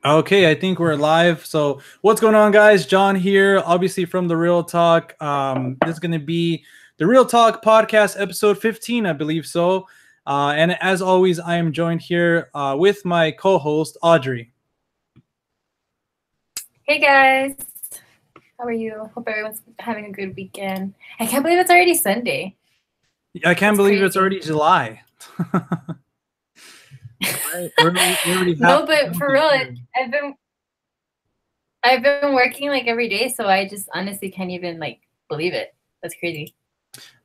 Okay, I think we're live. So, what's going on, guys? John here, obviously from the Real Talk. This is going to be the Real Talk podcast, episode 15, I believe so. And as always, I am joined here with my co-host Audrey. Hey guys, how are you? Hope everyone's having a good weekend. I can't believe it's already Sunday. I can't That's believe it's crazy. already July. Right? We're already No, halfway but through for the real, year. I've been working like every day, so I just honestly can't even like believe it. That's crazy.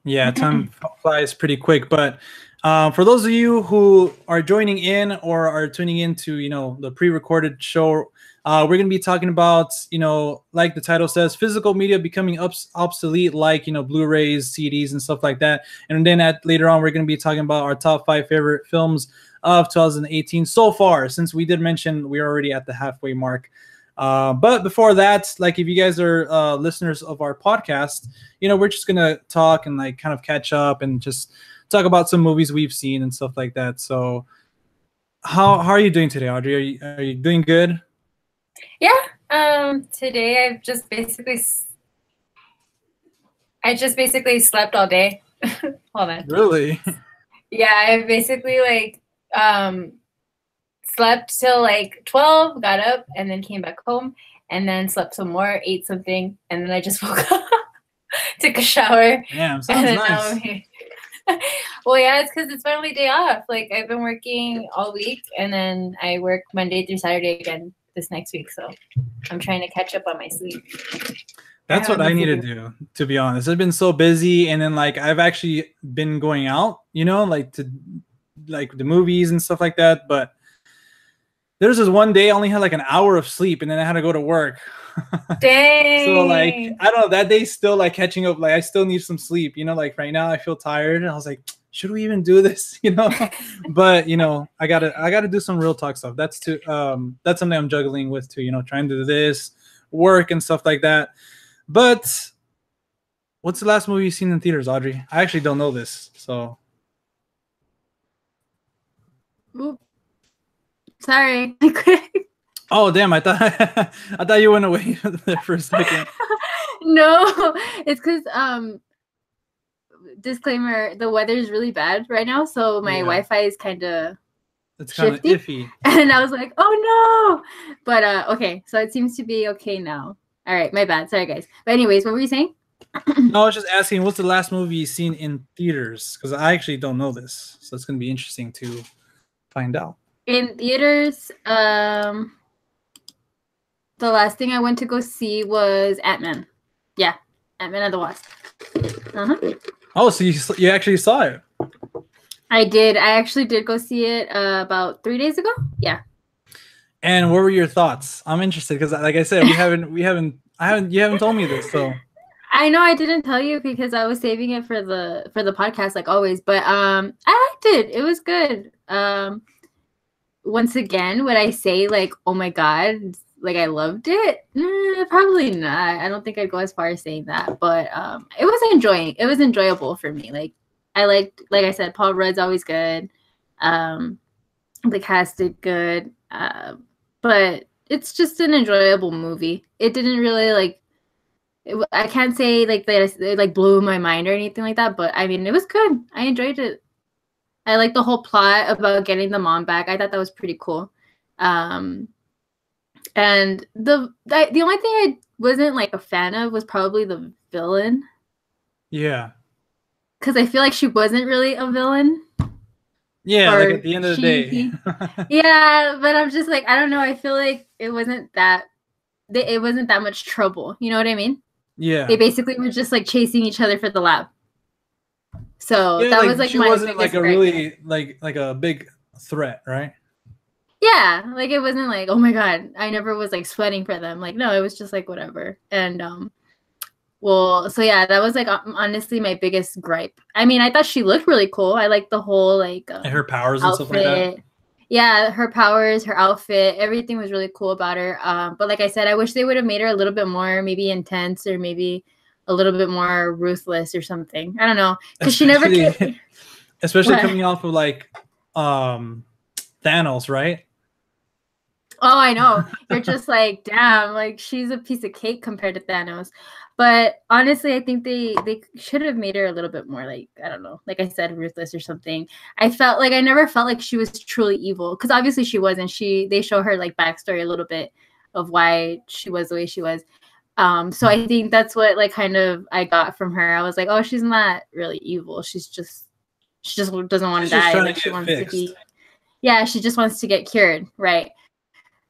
Yeah, time flies pretty quick. But for those of you who are joining in or are tuning into, the pre-recorded show, we're going to be talking about, like the title says, physical media becoming obsolete, like, Blu-rays, CDs, and stuff like that. And then later on, we're going to be talking about our top 5 favorite films of 2018 so far, since we did mention we're already at the halfway mark. But before that, like if you guys are listeners of our podcast, we're just gonna talk and like kind of catch up and just talk about some movies we've seen and stuff like that. So, how are you doing today, Audrey? Are you doing good? Yeah. Today I just basically slept all day. Hold on. Really? Yeah, I basically slept till like 12, got up, and then came back home, and then slept some more, ate something, and then I just woke up, took a shower, Damn, and sounds then now nice. I'm here. Well, yeah, it's because it's my only day off. Like, I've been working all week, and then I work Monday through Saturday again this next week, so I'm trying to catch up on my sleep. That's what I need to do, to be honest. I've been so busy, and then like I've actually been going out, like to like the movies and stuff like that. But there's this one day I only had like an hour of sleep, and then I had to go to work. Dang. So like I don't know, that day's still like catching up. Like I still need some sleep, like right now I feel tired, and I was like, should we even do this? But I gotta do some real talk stuff. That's something I'm juggling with too, trying to do this, work and stuff like that. But what's the last movie you've seen in theaters, Audrey? I actually don't know this, so. Oop. Sorry. Oh damn! I thought you went away there for a second. No, it's because disclaimer: the weather is really bad right now, so my Wi-Fi is kind of iffy. And I was like, oh no! But okay, so it seems to be okay now. All right, my bad. Sorry, guys. But anyways, what were you saying? No, I was just asking, what's the last movie you've seen in theaters? Because I actually don't know this, so it's gonna be interesting to find out. In theaters, the last thing I went to go see was Ant-Man. Yeah, Ant-Man and the Wasp. Oh, so you actually saw it? I did. I actually did go see it about 3 days ago. Yeah. And what were your thoughts? I'm interested because, like I said, you haven't told me this, so. I know I didn't tell you because I was saving it for the podcast, like always. But I liked it. It was good. Once again, would I say like, oh my god, like I loved it? Probably not. I don't think I'd go as far as saying that. But it was enjoyable for me. Like I liked, like I said, Paul Rudd's always good. The cast did good. But it's just an enjoyable movie. It didn't really I can't say like that it like blew my mind or anything like that, but I mean it was good. I enjoyed it. I like the whole plot about getting the mom back. I thought that was pretty cool. And the only thing I wasn't like a fan of was probably the villain. Yeah. Because I feel like she wasn't really a villain. Yeah, like at the end of the day. Yeah, but I'm just like, I don't know. I feel like it wasn't that much trouble. You know what I mean? Yeah. They basically were just like chasing each other for the lab. So yeah, that was like she wasn't like a really like a big threat, right? Yeah, like it wasn't like, oh my god, I never was like sweating for them. Like no, it was just like whatever. And well, so yeah, that was like honestly my biggest gripe. I mean, I thought she looked really cool. I liked the whole like and her powers outfit. And stuff like that. Yeah, her powers, her outfit, everything was really cool about her. But like I said, I wish they would have made her a little bit more maybe intense or maybe a little bit more ruthless or something. I don't know, because she never came. Especially coming off of like Thanos, right? Oh, I know. You're just like, damn, like she's a piece of cake compared to Thanos. But honestly, I think they should have made her a little bit more like, I don't know, like I said, ruthless or something. I never felt like she was truly evil, because obviously she wasn't. They show her like backstory a little bit of why she was the way she was. So I think that's what like kind of I got from her. I was like, oh, she's not really evil. She just doesn't want to die. Like she wants to be, yeah, she just wants to get cured, right?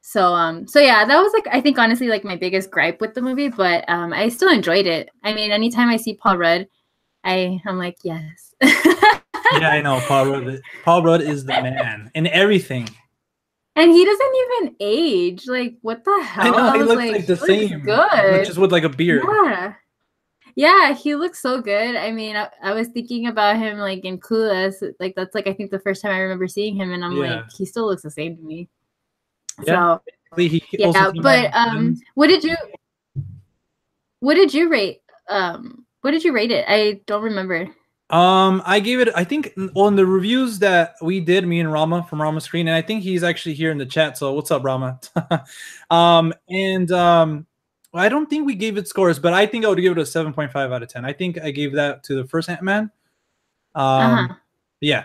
So yeah, that was like I think honestly like my biggest gripe with the movie, but I still enjoyed it. I mean, anytime I see Paul Rudd, I'm like, yes. Yeah, I know Paul Rudd. Paul Rudd is the man in everything. And he doesn't even age. Like, what the hell? I know, he looks like the same. Good. Just with like a beard. Yeah. Yeah, he looks so good. I mean, I was thinking about him like in Clueless. Like that's like I think the first time I remember seeing him, and I'm like, he still looks the same to me. Yeah. So yeah, but what did you rate? What did you rate it? I don't remember. I gave it, I think on the reviews that we did, me and Rama from Rama Screen, and I think he's actually here in the chat. So what's up, Rama? I don't think we gave it scores, but I think I would give it a 7.5 out of 10. I think I gave that to the first Ant-Man. Yeah,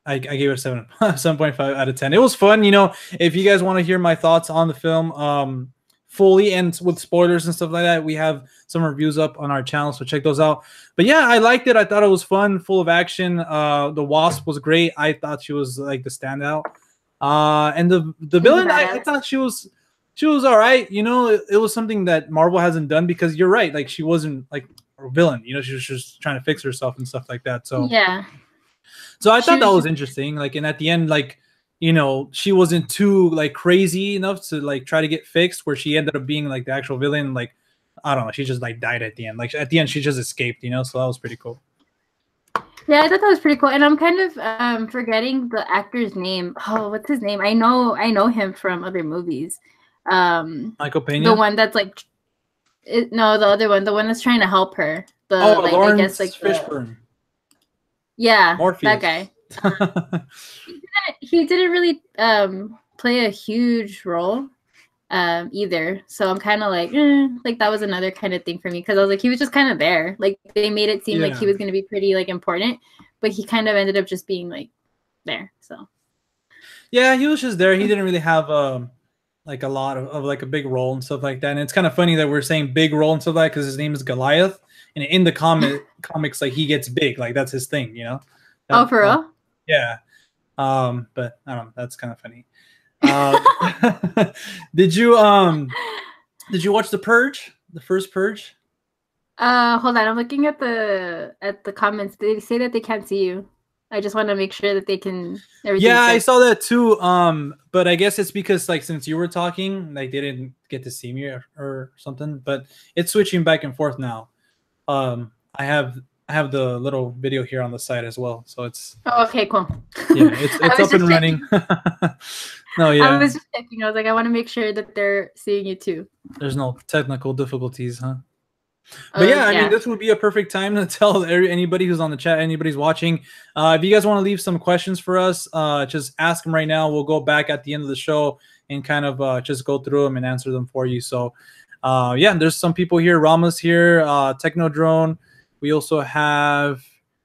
I gave it a 7.5 out of 10. It was fun. You know, if you guys want to hear my thoughts on the film fully and with spoilers and stuff like that, we have some reviews up on our channel, so check those out. But yeah, I liked it. I thought it was fun, full of action. The Wasp was great. I thought she was like the standout. And the villain, I thought she was all right. You know, it was something that Marvel hasn't done, because you're right, like she wasn't like a villain. You know, she was just trying to fix herself and stuff like that. So yeah. So I thought that was interesting. Like, and at the end, like, you know, she wasn't too like crazy enough to like try to get fixed, where she ended up being like the actual villain. Like, I don't know, she just like died at the end. Like at the end, she just escaped. You know, so that was pretty cool. Yeah, I thought that was pretty cool. And I'm kind of forgetting the actor's name. Oh, what's his name? I know him from other movies. Michael Pena. The one that's like, no, the other one, the one that's trying to help her. Lawrence, I guess like Fishburne. Yeah, Morpheus. That guy. He didn't really play a huge role either. So I'm kind of like that was another kind of thing for me, because I was like, he was just kind of there. Like they made it seem like he was going to be pretty like important, but he kind of ended up just being like there. So yeah, he was just there. He didn't really have like a lot of like a big role and stuff like that. And it's kind of funny that we're saying big role and stuff like that, because his name is Goliath, and in the comics, like he gets big, like that's his thing, you know. Oh, for real? Yeah. But I don't know, that's kind of funny. Did you watch The Purge? The first Purge? Hold on, I'm looking at the comments. They say that they can't see you. I just want to make sure that they can. Yeah, I saw that too. But I guess it's because like since you were talking, like they didn't get to see me or something. But it's switching back and forth now. I have the little video here on the side as well, so it's. Oh, okay, cool. Yeah, it's up and running. No, yeah. I was just checking. I was like, I want to make sure that they're seeing you too. There's no technical difficulties, huh? But yeah, I mean, this would be a perfect time to tell anybody who's on the chat, anybody's watching. If you guys want to leave some questions for us, just ask them right now. We'll go back at the end of the show and kind of just go through them and answer them for you. So, yeah, there's some people here. Rama's here, Technodrone. We also have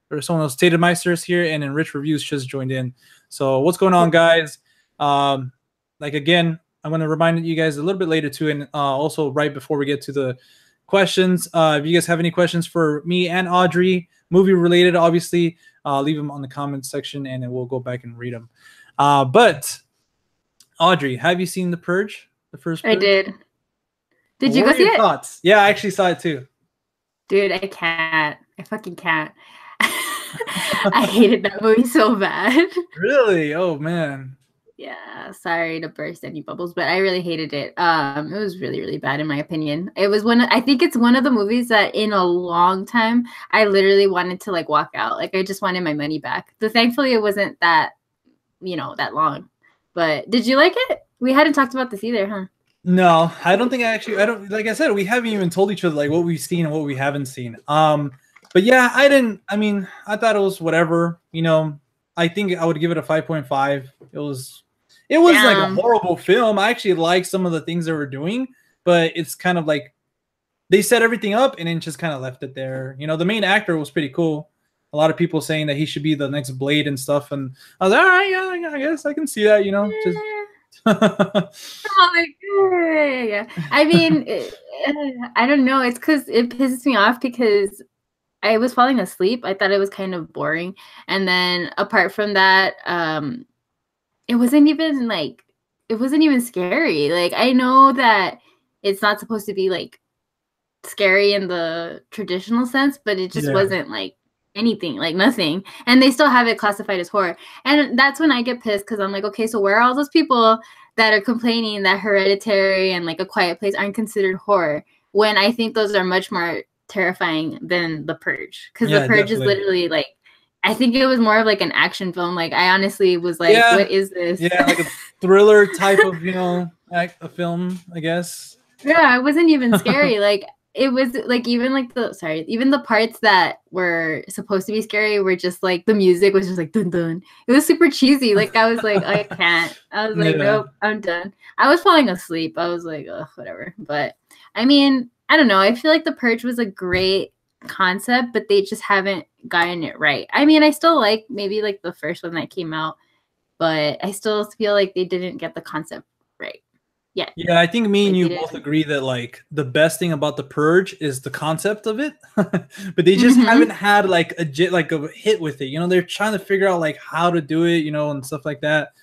there's someone else, Tatumeister's here, and then Rich Reviews just joined in. So what's going on, guys? Like again, I'm going to remind you guys a little bit later too, and also right before we get to the questions. If you guys have any questions for me and Audrey, movie related, obviously, leave them on the comments section, and then we'll go back and read them. But Audrey, have you seen The Purge? The first Purge? I did. Did you go see it? Thoughts? Yeah, I actually saw it too. Dude, I can't. I fucking can't. I hated that movie so bad. Really? Oh man. Yeah, sorry to burst any bubbles, but I really hated it. It was really, really bad in my opinion. It was I think it's one of the movies that in a long time I literally wanted to like walk out. Like I just wanted my money back. So thankfully it wasn't that, that long. But did you like it? We hadn't talked about this either, huh? No, I don't think I don't, like I said, we haven't even told each other like what we've seen and what we haven't seen. But yeah, I thought it was whatever, I think I would give it a 5.5. It was like a Damn. horrible film. I actually liked some of the things they were doing, but it's kind of like they set everything up and then just kind of left it there. You know, the main actor was pretty cool. A lot of people saying that he should be the next Blade and stuff, and I was like, all right, yeah, I guess I can see that. You know, just. Oh my god! Yeah. I mean, I don't know. It's because it pisses me off because I was falling asleep. I thought it was kind of boring, and then apart from that, it wasn't even like it wasn't even scary. Like I know that it's not supposed to be like scary in the traditional sense, but it just wasn't like anything, like nothing. And they still have it classified as horror. And that's when I get pissed because I'm like, okay, so where are all those people that are complaining that Hereditary and like A Quiet Place aren't considered horror when I think those are much more terrifying than The Purge? Because The Purge is literally like, I think it was more of like an action film. Like I honestly was like, what is this? Yeah, like a thriller type of, you know, a film, I guess. Yeah, it wasn't even scary. Like it was like even the parts that were supposed to be scary were just like the music was just like dun dun. It was super cheesy. Like I was like, I can't. I was like, nope, I'm done. I was falling asleep. I was like, oh, whatever. But I mean, I don't know. I feel like The Purge was a great concept, but they just haven't gotten it right. I mean, I still like maybe like the first one that came out, but I still feel like they didn't get the concept right. Yeah, I think me and you both agree that like the best thing about The Purge is the concept of it, but they just haven't had like a hit with it. You know, they're trying to figure out like how to do it, you know, and stuff like that.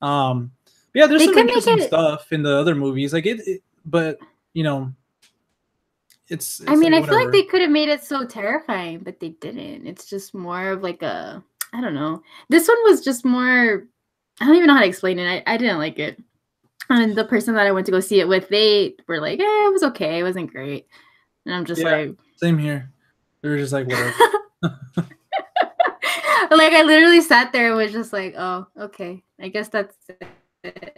Yeah, there's some interesting stuff in the other movies, like but you know, it's I mean, like, I feel like they could have made it so terrifying, but they didn't. It's just more of like I don't know. This one was just more. I don't even know how to explain it. I didn't like it. And the person that I went to go see it with, they were like, it was okay. It wasn't great. And I'm just like... Same here. They were just like, whatever. Like, I literally sat there and was just like, oh, okay. I guess that's it.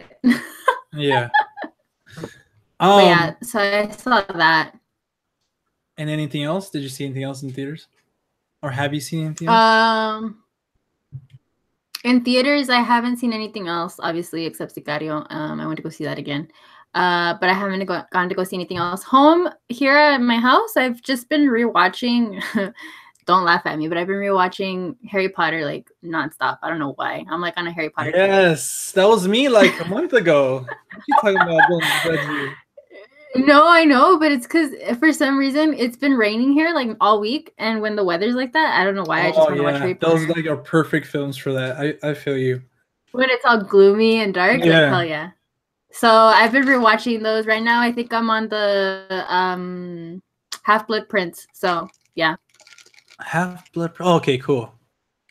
Yeah. But yeah, so I saw that. And anything else? Did you see anything else in theaters? Or have you seen anything else? In theaters, I haven't seen anything else, obviously, except Sicario. I went to go see that again. But I haven't gone to go see anything else. Home, here at my house, I've just been rewatching, don't laugh at me, but I've been rewatching Harry Potter, like, nonstop. I don't know why. I'm, like, on a Harry Potter Yes, that was me, like, a month ago. What are you talking about? Don't judge you. No, I know, but it's because for some reason it's been raining here like all week, and when the weather's like that, I don't know why I just want to watch Harry Potter. Those like are perfect films for that. I feel you. When it's all gloomy and dark, like hell yeah. So I've been rewatching those right now. I think I'm on the Half-Blood Prince. So yeah. Half-Blood. Oh, okay, cool.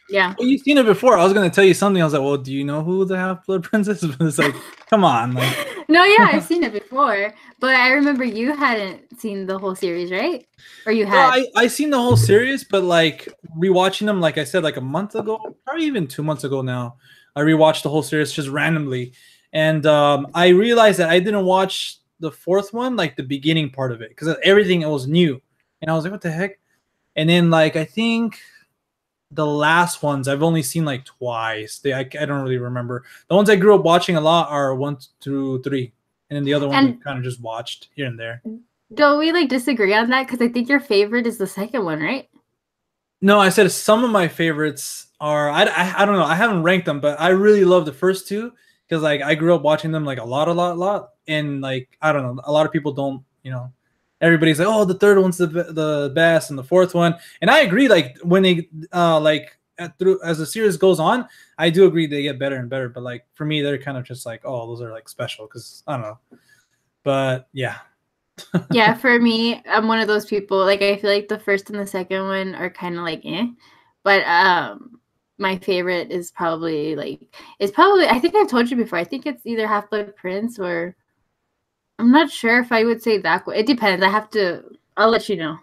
Yeah. Well, you've seen it before. I was gonna tell you something. I was like, well, do you know who the Half-Blood Prince is? But it's like, come on, like. No, yeah, I've seen it before, but I remember you hadn't seen the whole series, right? Or you had? No, I seen the whole series, but like rewatching them, like I said, like a month ago, probably even 2 months ago now, I rewatched the whole series just randomly, and I realized that I didn't watch the fourth one, like the beginning part of it, because everything was new, and I was like, what the heck? And then like I think the last ones I've only seen like twice. I don't really remember. The ones I grew up watching a lot are 1 through 3, and then the other one we kind of just watched here and there. Don't we like disagree on that? Because I think your favorite is the second one, right? No, I said some of my favorites are I don't know. I haven't ranked them, but I really love the first two because like I grew up watching them like a lot, and like I don't know, a lot of people don't, you know. Everybody's like, oh, the third one's the best, and the fourth one. And I agree. Like when they as the series goes on, I do agree they get better and better. But like for me, they're kind of just like, oh, those are like special because I don't know. But yeah. Yeah, for me, I'm one of those people. Like I feel like the first and the second one are kind of like but my favorite is probably I think I've told you before. I think it's either Half-Blood Prince or. I'm not sure if I would say that. It depends. I'll let you know.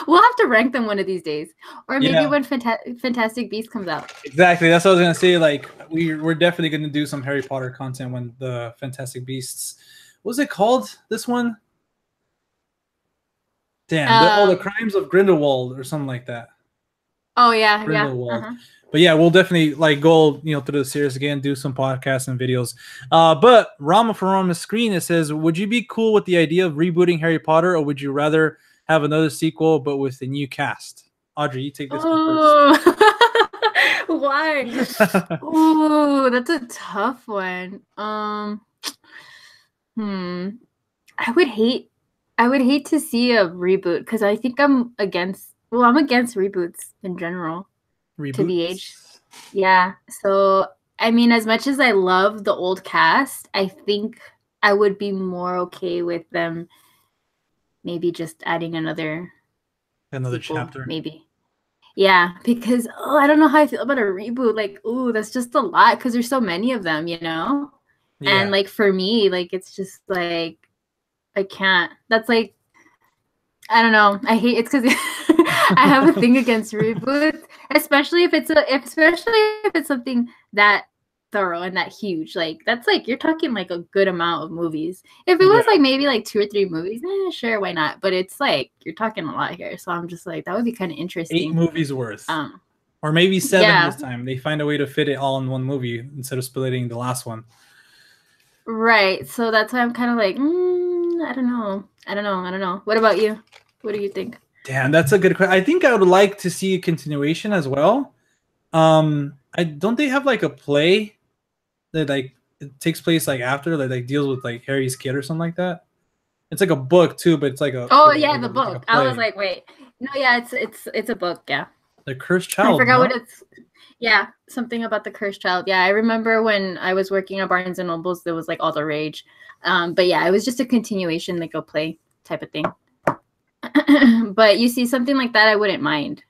We'll have to rank them one of these days. Or maybe when Fantastic Beasts comes out. Exactly. That's what I was going to say. Like, we're definitely going to do some Harry Potter content when the Fantastic Beasts... What was it called, this one? Damn. The Crimes of Grindelwald or something like that. Oh, yeah. Grindelwald. Yeah. But yeah, we'll definitely like go, through the series again, do some podcasts and videos. But Rama from Rama's screen, it says, would you be cool with the idea of rebooting Harry Potter, or would you rather have another sequel but with a new cast? Audrey, you take this one first. Why? Oh, that's a tough one. I would hate to see a reboot because I think I'm against reboots in general. Reboots? To the age. Yeah. So I mean, as much as I love the old cast, I think I would be more okay with them maybe just adding another sequel, chapter. Maybe. Yeah, because I don't know how I feel about a reboot. Like, that's just a lot because there's so many of them, Yeah. And like for me, like it's just like I can't. That's like I don't know. I hate it's because I have a thing against reboots, especially if it's something that thorough and that huge. Like that's like you're talking like a good amount of movies. If it was like maybe like 2 or 3 movies, sure, why not? But it's like you're talking a lot here, so I'm just like that would be kind of interesting. 8 movies worth, or maybe 7 this time. They find a way to fit it all in one movie instead of splitting the last one. Right. So that's why I'm kind of like, I don't know. What about you? What do you think? Damn, that's a good question. I think I would like to see a continuation as well. I don't they have like a play that like it takes place like after that like deals with like Harry's kid or something like that. It's like a book too, but it's like a the book. Like I was like, wait, no, yeah, it's a book, yeah. The Cursed Child. I forgot what it's. Yeah, something about the Cursed Child. Yeah, I remember when I was working at Barnes and Nobles, there was like all the rage. But yeah, it was just a continuation, like a play type of thing. But you see, something like that, I wouldn't mind.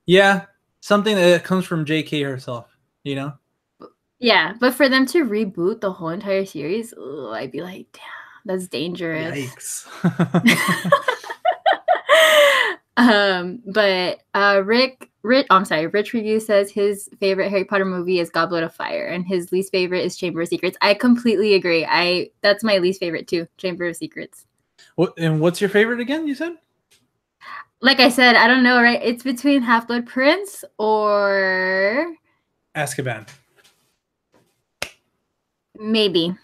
Yeah, something that comes from J.K. herself, Yeah, but for them to reboot the whole entire series, I'd be like, damn, that's dangerous. Yikes. But Rich Review says his favorite Harry Potter movie is Goblet of Fire, and his least favorite is Chamber of Secrets. I completely agree. That's my least favorite too, Chamber of Secrets. And what's your favorite again, you said? Like I said, I don't know, right? It's between Half-Blood Prince or Azkaban. Maybe.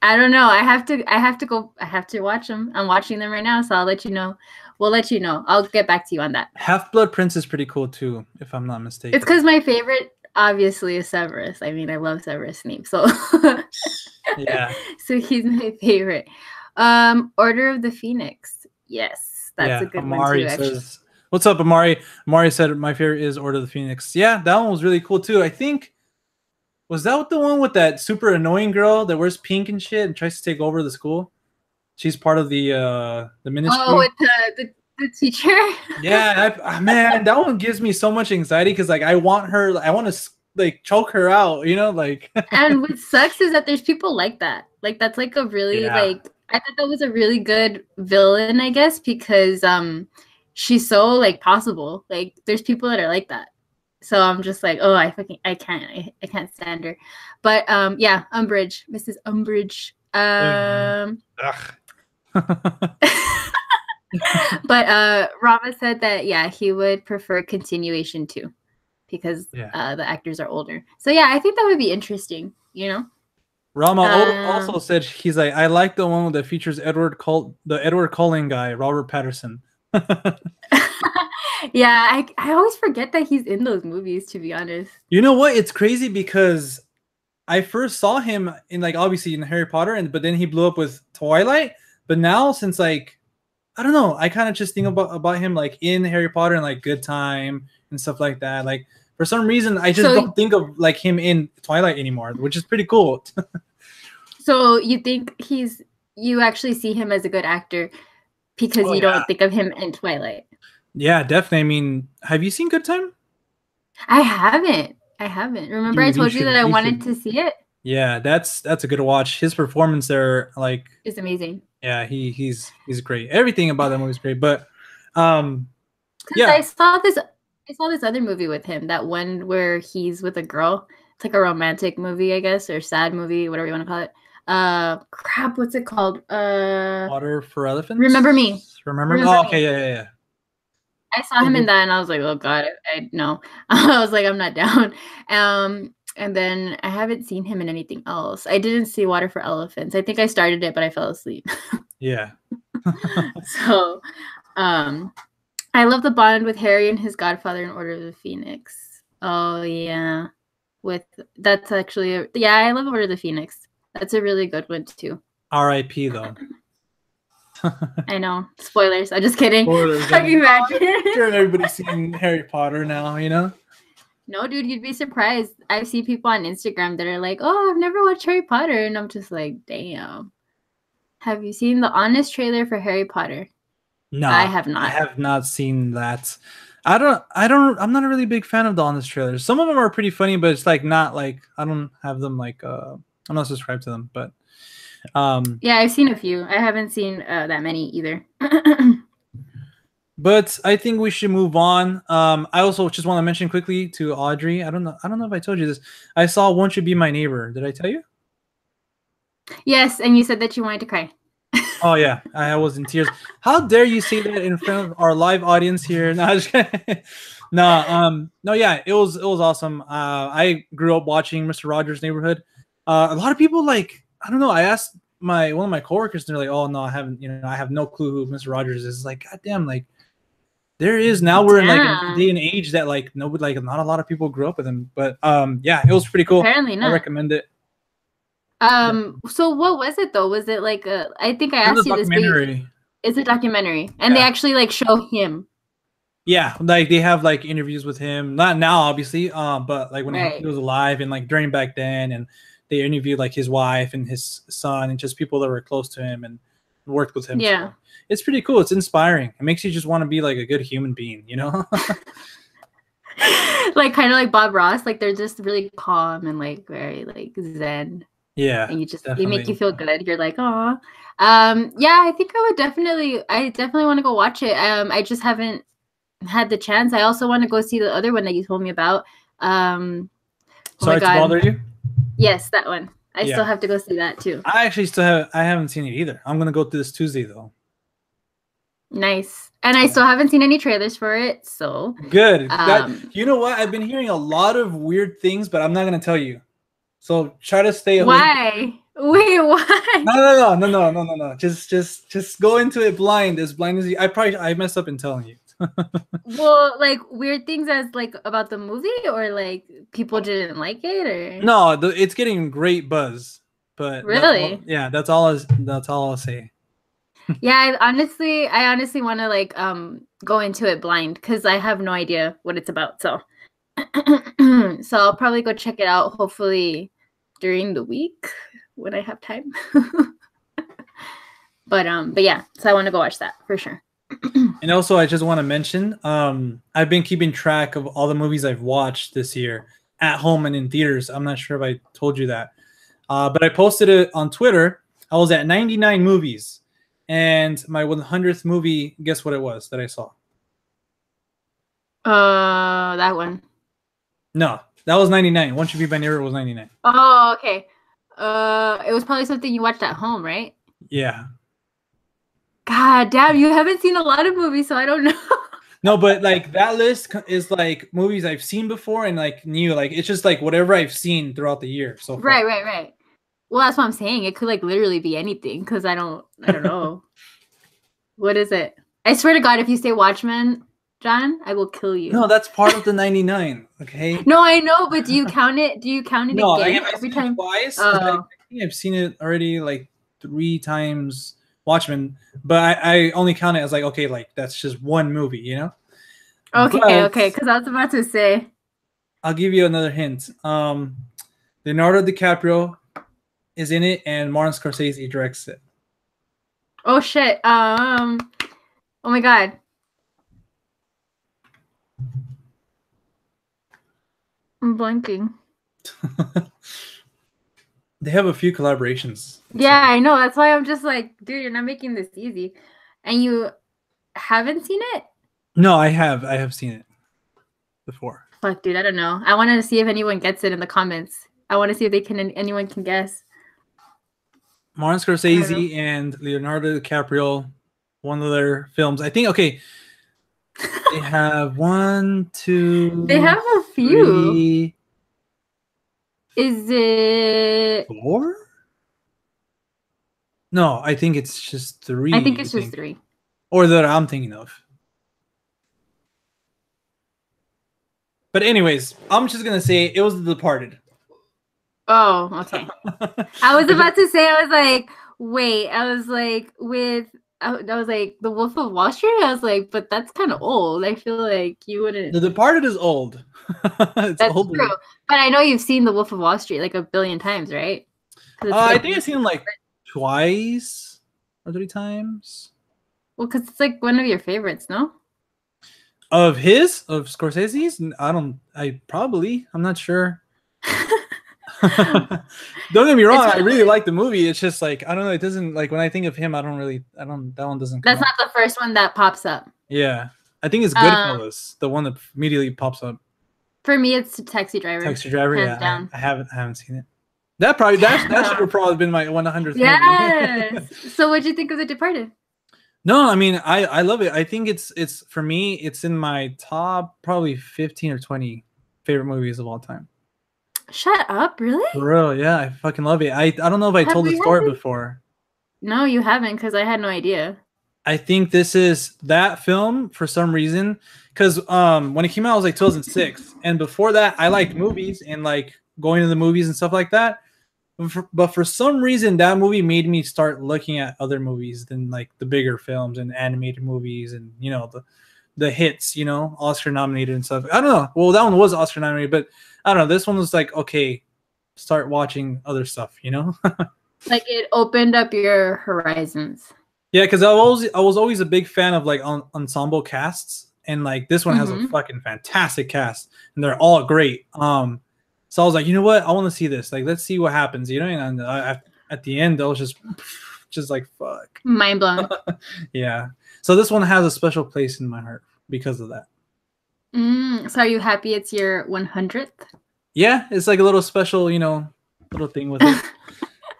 I don't know. I have to watch them. I'm watching them right now, so I'll let you know. We'll let you know. I'll get back to you on that. Half-Blood Prince is pretty cool too, if I'm not mistaken. It's because my favorite obviously is Severus. I mean, I love Severus Snape, so yeah. So he's my favorite. Order of the Phoenix. Yes, that's a good Amari one too. Says, what's up, Amari? Amari said my favorite is Order of the Phoenix. Yeah, that one was really cool too. I think was that the one with that super annoying girl that wears pink and shit and tries to take over the school? She's part of the ministry. Oh, with the teacher. Yeah, man, that one gives me so much anxiety because like I want to like choke her out, like. And what sucks is that there's people like that. Like that's like a really like I thought that was a really good villain, I guess, because she's so like possible. Like there's people that are like that. So I'm just like, I can't stand her. But yeah, Umbridge, Mrs. Umbridge. But Rama said that he would prefer continuation too, because the actors are older. So yeah, I think that would be interesting. Rama also said he's like, I like the one that features the Edward Cullen guy, Robert Pattinson. Yeah, I always forget that he's in those movies, to be honest. You know what? It's crazy because I first saw him in like obviously in Harry Potter, but then he blew up with Twilight. But now since like I don't know, I kind of just think about him like in Harry Potter and like Good Time and stuff like that. Like for some reason, I just don't think of like him in Twilight anymore, which is pretty cool. So you think you actually see him as a good actor because you don't think of him in Twilight? Yeah, definitely. I mean, have you seen Good Time? I haven't. Remember, I told you that I wanted to see it. Yeah, that's a good watch. His performance there, like, is amazing. Yeah, he's great. Everything about that movie is great. But I saw this other movie with him, that one where he's with a girl. It's like a romantic movie, I guess, or sad movie, whatever you want to call it. Crap, what's it called? Water for Elephants. Remember Me. Remember Me? Oh, okay, yeah. I saw him in that, and I was like, oh god, I no. I was like, I'm not down. And then I haven't seen him in anything else. I didn't see Water for Elephants. I think I started it, but I fell asleep. Yeah. So, I love the bond with Harry and his godfather in Order of the Phoenix. Oh yeah, that's actually yeah. I love Order of the Phoenix. That's a really good one too. R.I.P. though. I know. Spoilers. I'm just kidding. Spoilers. Can you imagine? Sure, everybody's seen Harry Potter now, you know? No, dude, you'd be surprised. I see people on Instagram that are like, "Oh, I've never watched Harry Potter," and I'm just like, "Damn." Have you seen the Honest trailer for Harry Potter? No, I have not. I have not seen that. I'm not a really big fan of the Honest trailers. Some of them are pretty funny, but it's like not like I don't have them like I'm not subscribed to them, but yeah, I've seen a few. I haven't seen that many either. But I think we should move on. I also just want to mention quickly to Audrey. I don't know if I told you this. I saw Won't You Be My Neighbor. Did I tell you? Yes, and you said that you wanted to cry. Oh yeah, I was in tears. How dare you say that in front of our live audience here? No, no, yeah, it was awesome. I grew up watching Mr. Rogers' Neighborhood. A lot of people like I don't know. I asked one of my coworkers, and they're like, "Oh no, I haven't. I have no clue who Mr. Rogers is." Like, goddamn, like there is now we're in like a day and age that like nobody like not a lot of people grew up with him. But yeah, it was pretty cool. Apparently not. I recommend it. So what was it though? Was it like I think I asked you this. It's a documentary, and they actually like show him. Yeah, like they have like interviews with him. Not now, obviously, but like when he was alive and like during back then, and they interviewed like his wife and his son and just people that were close to him and worked with him. Yeah, so it's pretty cool. It's inspiring. It makes you just want to be like a good human being, you know. Like kind of like Bob Ross. Like they're just really calm and like very like zen. Yeah, and you just they make you feel good. You're like, oh, yeah. I think I definitely want to go watch it. I just haven't had the chance. I also want to go see the other one that you told me about. Sorry to bother you. Yes, that one. I still have to go see that too. I actually I haven't seen it either. I'm gonna go through this Tuesday though. Nice. And I still haven't seen any trailers for it, so good. You know what? I've been hearing a lot of weird things, but I'm not gonna tell you. So try to stay away. Why? Wait, why? No. Just go into it blind as you. I messed up in telling you. Well, like weird things as like about the movie, or like people didn't like it, or no, it's getting great buzz. But really, that's all I'll say. Yeah, I honestly want to like go into it blind because I have no idea what it's about. So so I'll probably go check it out. Hopefully during the week when I have time. But yeah, so I want to go watch that for sure. And also I just want to mention I've been keeping track of all the movies I've watched this year at home and in theaters. I'm not sure if I told you that, but I posted it on Twitter. I was at 99 movies, and my 100th movie, guess what it was that I saw? That one. No, that was 99. Won't You Be My Neighbor was 99. Oh, okay. It was probably something you watched at home, right? Yeah. God damn, you haven't seen a lot of movies, so I don't know. No, but like that list is like movies I've seen before and like new. Like it's just like whatever I've seen throughout the year. So far. Right. Well, that's what I'm saying. It could like literally be anything because I don't know. What is it? I swear to God, if you say Watchmen, John, I will kill you. No, that's part of the 99. Okay. No, I know, but do you count it? Do you count it again every time? Twice. I think I've seen it already like 3 times. Watchmen, but I only count it as like okay, like that's just one movie, you know. Okay, because I was about to say. I'll give you another hint. Leonardo DiCaprio is in it, and Martin Scorsese directs it. Oh shit! Oh my God. I'm blanking. They have a few collaborations. Yeah, I know. That's why I'm just like, dude, you're not making this easy. And you haven't seen it? No, I have. I have seen it before. Fuck, dude, I don't know. I wanted to see if anyone gets it in the comments. I want to see if anyone can guess. Martin Scorsese and Leonardo DiCaprio, one of their films. I think, okay, They have one, They two, have a few. three, Is it? 4. No, I think it's just I think 3. I it's just think, 3. or that I'm thinking of. But anyways, I'm just gonna say it was The Departed. Oh, okay. I was about to say, I was like, wait, I was like, I was like, The Wolf of Wall Street. I was like, but that's kind of old. I feel like you wouldn't. The Departed is old. It's That's true. older. But I know you've seen The Wolf of Wall Street like a billion times, right? It's I like, think I've seen him like twice or 3 times. well, because it's like one of your favorites, no? Of Scorsese's? I don't. I'm not sure. Don't get me wrong. I really like the movie. It's just like I don't know. It doesn't like when I think of him. I don't really. I don't. That one doesn't come That's up. not the first one that pops up. Yeah, I think it's Goodfellas, the one that immediately pops up. For me, it's Taxi Driver. Taxi Driver. Hands Yeah, down. I haven't seen it. That should have probably been my 100th Yes. movie. So, what'd you think of The Departed? No, I mean I love it. I think it's for me. It's in my top probably 15 or 20 favorite movies of all time. Shut up! Really? For real, yeah, I fucking love it. I don't know if I told the story before. No, you haven't, because I had no idea. I think this is that film for some reason, because when it came out, it was like 2006, and before that, I liked movies and like going to the movies and stuff like that. But for some reason, that movie made me start looking at other movies than like the bigger films and animated movies and the hits, Oscar nominated and stuff. I don't know. Well, that one was Oscar nominated, but I don't know. This one was like, okay, start watching other stuff, Like it opened up your horizons. Yeah, because I was always a big fan of like ensemble casts, and like this one has a fucking fantastic cast, and they're all great. So I was like, you know what, I want to see this. Like, let's see what happens, And at the end, I was just like, fuck, mind blown. Yeah. So this one has a special place in my heart because of that. So are you happy it's your 100th? Yeah, it's like a little special, little thing with it.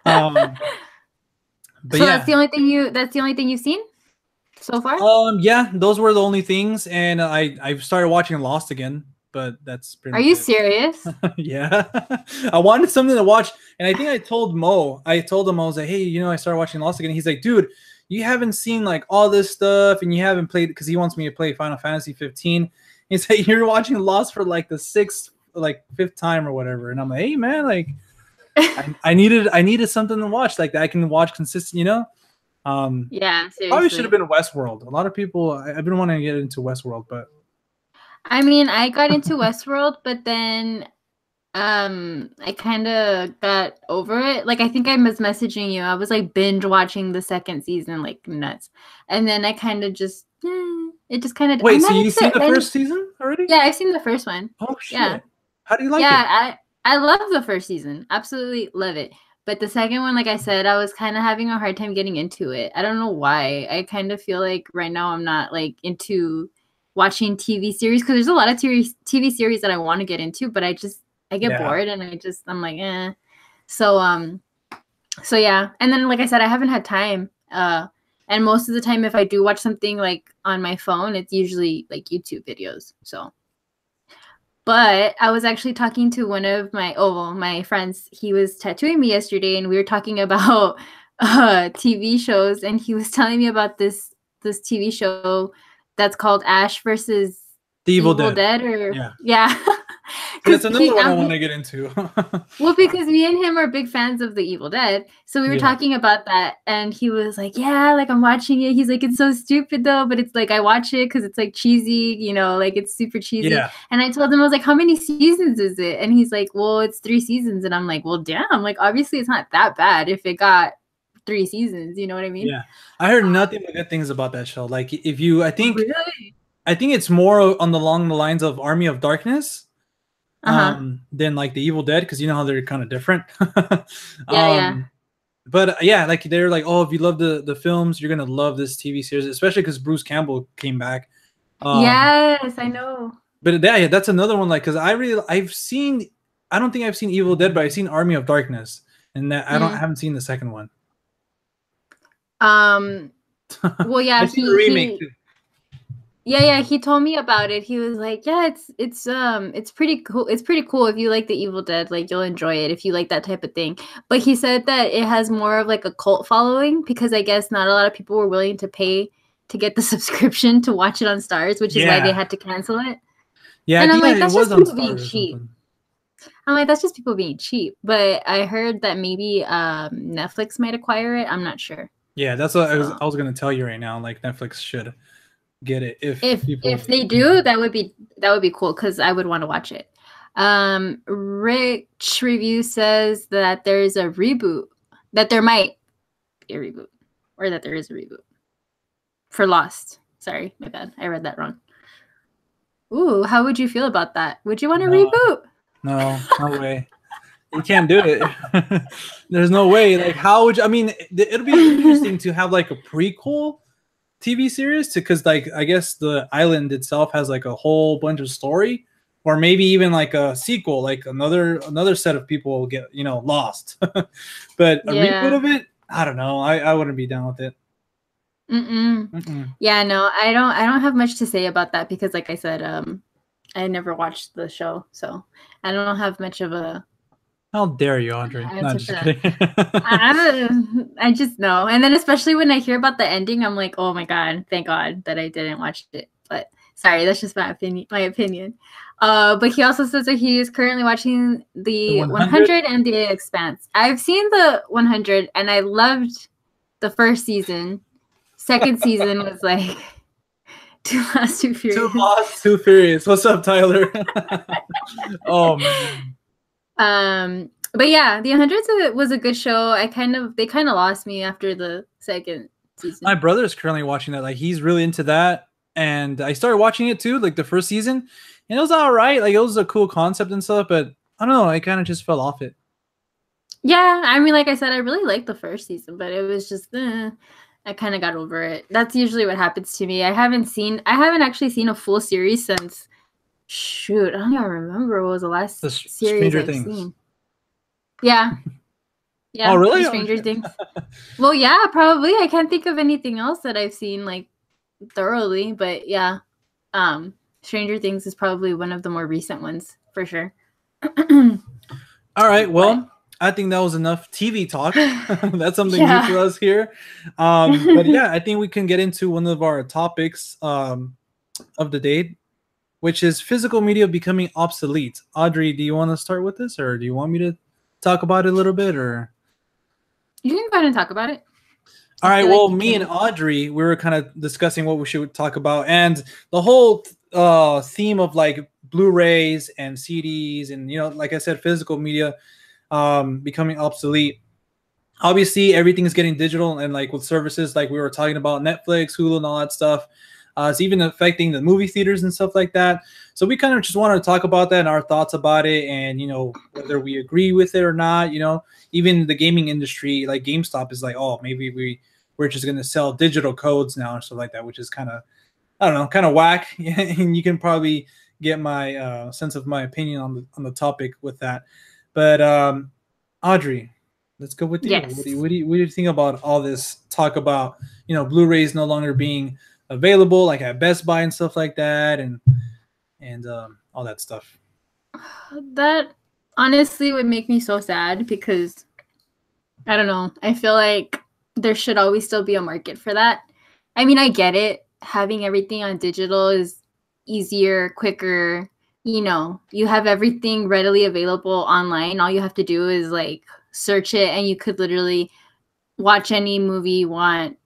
But so yeah. that's the only thing you've seen so far? Yeah, those were the only things, and I started watching Lost again, but that's pretty Are you serious? Yeah. I wanted something to watch, and I think I told Mo. I told him, I was like, hey, I started watching Lost again. He's like, dude, you haven't seen like all this stuff, and you haven't played, because he wants me to play Final Fantasy 15. He's like, you're watching Lost for like the fifth time or whatever, and I'm like, hey man, like I needed something to watch like that I can watch consistent, Yeah, seriously. Probably should have been Westworld. A lot of people, I've been wanting to get into Westworld, but I mean, I got into Westworld, but then I kind of got over it. Like, I think I was messaging you. I was like binge watching the second season like nuts, and then I kind of just it just kind of. Wait, so you've seen the first season already? Yeah, I've seen the first one. Oh shit! Yeah. How do you like it? Yeah, I love the first season. Absolutely love it. But the second one, like I said, I was kind of having a hard time getting into it. I don't know why. I kind of feel like right now I'm not like into watching TV series, because there's a lot of TV series that I want to get into, but I get bored and I'm like, eh. So yeah. And then like I said, I haven't had time. And most of the time if I do watch something like on my phone, it's usually like YouTube videos. So but I was actually talking to one of my friends. He was tattooing me yesterday, and we were talking about TV shows, and he was telling me about this TV show that's called Ash versus the Evil Dead. Yeah. That's another one I want to get into. Well, because me and him are big fans of The Evil Dead. So we were talking about that, and he was like, yeah, like I'm watching it. He's like, it's so stupid though, but it's like I watch it because it's like cheesy, like it's super cheesy. Yeah. And I told him, I was like, how many seasons is it? And he's like, well, it's 3 seasons. And I'm like, well, damn, like obviously it's not that bad if it got 3 seasons, you know what I mean? Yeah. I heard nothing but good things about that show. Like I think it's more along the lines of Army of Darkness. Than like The Evil Dead, because you know how they're kind of different. Yeah. But yeah, like they're like, oh, if you love the films, you're gonna love this TV series, especially because Bruce Campbell came back. Yes, I know. But yeah, that's another one. Like, because I don't think I've seen Evil Dead, but I've seen Army of Darkness, and that I haven't seen the second one. Well, yeah, I've seen the remake too. Yeah, he told me about it. He was like, "Yeah, it's pretty cool. It's pretty cool if you like the Evil Dead, like you'll enjoy it if you like that type of thing." But he said that it has more of like a cult following because I guess not a lot of people were willing to pay to get the subscription to watch it on Stars, which is why they had to cancel it. Yeah, I And I'm think like, it that's was just on people being Stars or cheap. something. I'm like, that's just people being cheap. But I heard that maybe Netflix might acquire it. I'm not sure. Yeah, that's what I was gonna tell you right now. Like Netflix should get it if they do, that would be cool because I would want to watch it. Rich Review says that there's a reboot, that there might be a reboot, or that there is a reboot for Lost. Sorry, my bad. I read that wrong. Ooh, how would you feel about that? Would you want to reboot? No way. You can't do it. There's no way. Like, how would you? I mean, it'll be interesting to have like a prequel TV series because, like, I guess the island itself has like a whole bunch of story, or maybe even like a sequel, like another set of people will get lost. But a reboot of it, I don't know. I wouldn't be down with it. Yeah, no, I don't have much to say about that because, like I said, I never watched the show, so I don't have much of a. How dare you, Audrey? Not just kidding. I just know. And then especially when I hear about the ending, I'm like, oh my God, thank God that I didn't watch it. But sorry, that's just my opinion. But he also says that he is currently watching the 100 and the Expanse. I've seen the 100 and I loved the first season. Second season was like Too Fast, Too Furious. Too Fast, Too Furious. What's up, Tyler? Oh man. But yeah, the 100 was a good show. They kind of lost me after the second season. My brother is currently watching that. Like, he's really into that, and I started watching it too, like the first season, and it was all right. Like, it was a cool concept and stuff, but I don't know. I kind of just fell off it. Yeah, I mean, like I said, I really liked the first season, but it was just I kind of got over it. That's usually what happens to me. I haven't actually seen a full series since. Shoot, I don't even remember what was the last series I've seen. Yeah. Yeah. Oh, really? Stranger Things. Well, yeah, probably. I can't think of anything else that I've seen like thoroughly, but yeah. Stranger Things is probably one of the more recent ones for sure. All right. Well, I think that was enough TV talk. That's something new for us here. But yeah, I think we can get into one of our topics of the day, which is physical media becoming obsolete. Audrey, do you want to start with this, or do you want me to talk about it a little bit, or? You can go ahead and talk about it. All right. Well, me and Audrey, we were kind of discussing what we should talk about, and the whole theme of like Blu-rays and CDs, and like I said, physical media becoming obsolete. Obviously, everything is getting digital, and like with services like we were talking about, Netflix, Hulu, and all that stuff. It's even affecting the movie theaters and stuff like that. So we kind of just wanted to talk about that and our thoughts about it, and whether we agree with it or not. Even the gaming industry, like GameStop, is like, oh, maybe we're just gonna sell digital codes now or stuff like that, which is kind of, I don't know, kind of whack. And you can probably get my sense of my opinion on the topic with that. But Audrey, let's go with you. Yes. What do you think about all this talk about Blu-rays no longer being available, like at Best Buy and stuff like that, and all that stuff? That honestly would make me so sad because I don't know. I feel like there should always still be a market for that. I mean, I get it. Having everything on digital is easier, quicker. You have everything readily available online. All you have to do is like search it, and you could literally watch any movie you want,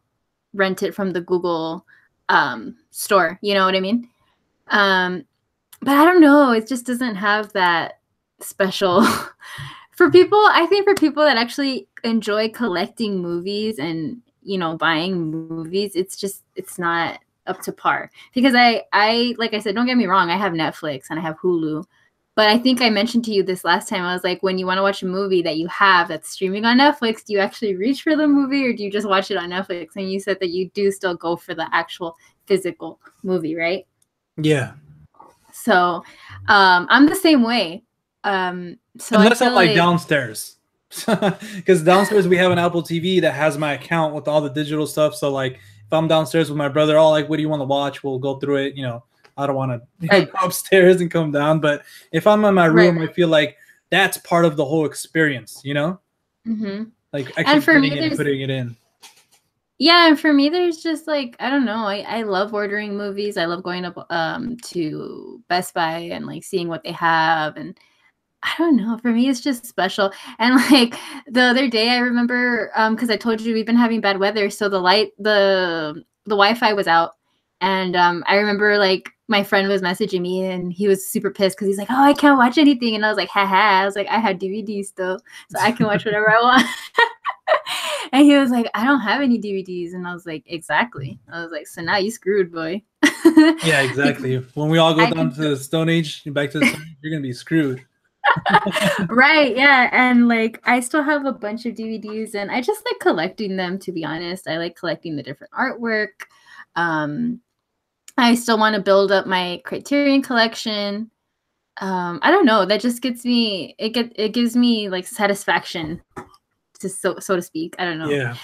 rent it from the Google store. You know what I mean? But I don't know. It just doesn't have that special for people. I think for people that actually enjoy collecting movies and buying movies, it's not up to par. Because I like I said, don't get me wrong, I have Netflix and I have Hulu. But I think I mentioned to you this last time. I was like, when you want to watch a movie that you have that's streaming on Netflix, do you actually reach for the movie or do you just watch it on Netflix? And you said that you do still go for the actual physical movie, right? Yeah. So I'm the same way. So unless I'm like downstairs. Because downstairs we have an Apple TV that has my account with all the digital stuff. So like if I'm downstairs with my brother, oh, like, what do you want to watch? We'll go through it. You know, I don't want to Right. go upstairs and come down. But if I'm in my Right. room, I feel like that's part of the whole experience. You know, like actually And for me, getting it and there's putting it in. yeah, and for me, there's just like I don't know. I love ordering movies. I love going up to Best Buy and like seeing what they have, and I don't know. For me, it's just special. And like the other day, I remember because I told you we've been having bad weather, so the Wi-Fi was out, and I remember like my friend was messaging me, and he was super pissed because he's like, "Oh, I can't watch anything," and I was like, "Haha!" I was like, "I had DVDs still, so I can watch whatever I want." And he was like, "I don't have any DVDs," and I was like, "Exactly." I was like, "So now you screwed, boy." Yeah, exactly. When we all go I down could to the Stone Age, back to the Stone Age, you're gonna be screwed. right, yeah, and like I still have a bunch of DVDs, and I just like collecting them. To be honest, I like collecting the different artwork. Um, I still want to build up my Criterion collection. I don't know. That just gets me. It gives me like satisfaction, to so to speak. I don't know. Yeah.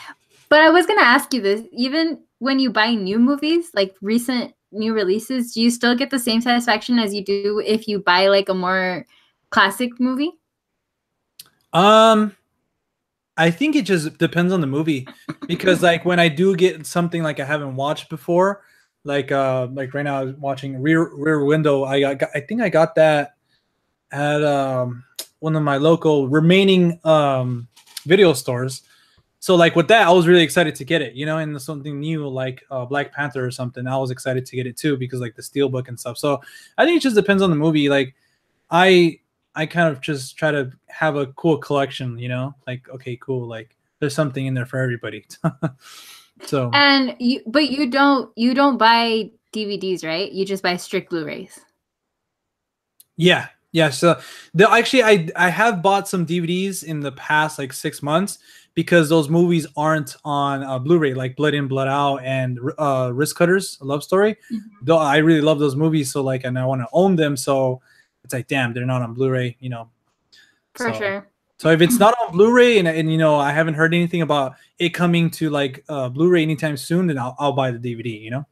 But I was gonna ask you this: even when you buy new movies, like recent new releases, do you still get the same satisfaction as you do if you buy like a more classic movie? I think it just depends on the movie because like when I do get something like I haven't watched before, like right now I was watching Rear Window. I think I got that at one of my local remaining video stores. So like with that, I was really excited to get it, you know, and something new like Black Panther or something. I was excited to get it too because like the steelbook and stuff. So I think it just depends on the movie. Like I I kind of just try to have a cool collection, you know, like okay, cool, like there's something in there for everybody. So And but you don't buy DVDs, right? You just buy strict Blu-rays. yeah, yeah. So the actually I have bought some DVDs in the past like 6 months because those movies aren't on Blu-ray, like Blood In, Blood Out, and Wrist Cutters, a Love Story. Mhm. Though I really love those movies, so like, and I want to own them. So it's like, damn, they're not on Blu-ray, you know. For So, sure. so if it's not on Blu-ray and you know I haven't heard anything about it coming to like Blu-ray anytime soon, then I'll buy the DVD. You know.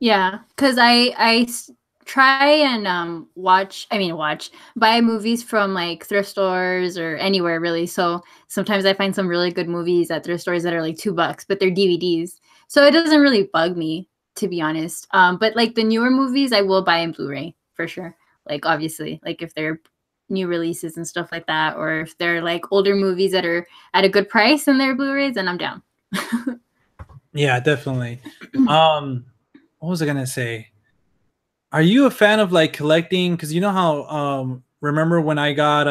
Yeah, because try and watch buy movies from like thrift stores or anywhere really. So sometimes I find some really good movies at thrift stores that are like $2, but they're DVDs. So it doesn't really bug me, to be honest. But like the newer movies, I will buy in Blu-ray for sure. Like obviously, like if they're new releases and stuff like that, or if they're like older movies that are at a good price and they're Blu-rays, then I'm down. Yeah, definitely. What was I gonna say? Are you a fan of like collecting? Because you know how remember when I got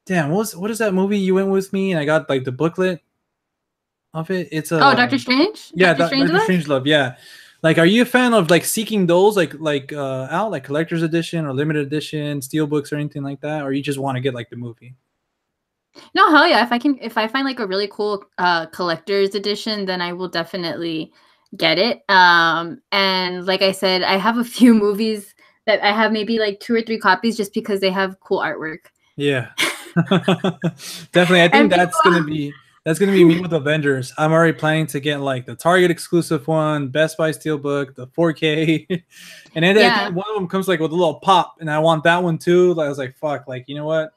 damn, what is that movie you went with me and I got like the booklet of it? It's Oh, a Doctor Strange, yeah, Doctor Doctor Strangelove. Strangelove. Yeah, like, are you a fan of like seeking those like out like collector's edition or limited edition steel books or anything like that, or you just want to get like the movie? No, hell yeah. If I find like a really cool collector's edition, then I will definitely get it. And like I said, I have a few movies that I have maybe like 2 or 3 copies just because they have cool artwork. Yeah, definitely. I think And people that's gonna be me with Avengers. I'm already planning to get like the Target exclusive one, Best Buy Steelbook, the 4K, and then I yeah, think one of them comes like with a little pop, and I want that one too. Like, I was like, fuck, like you know what?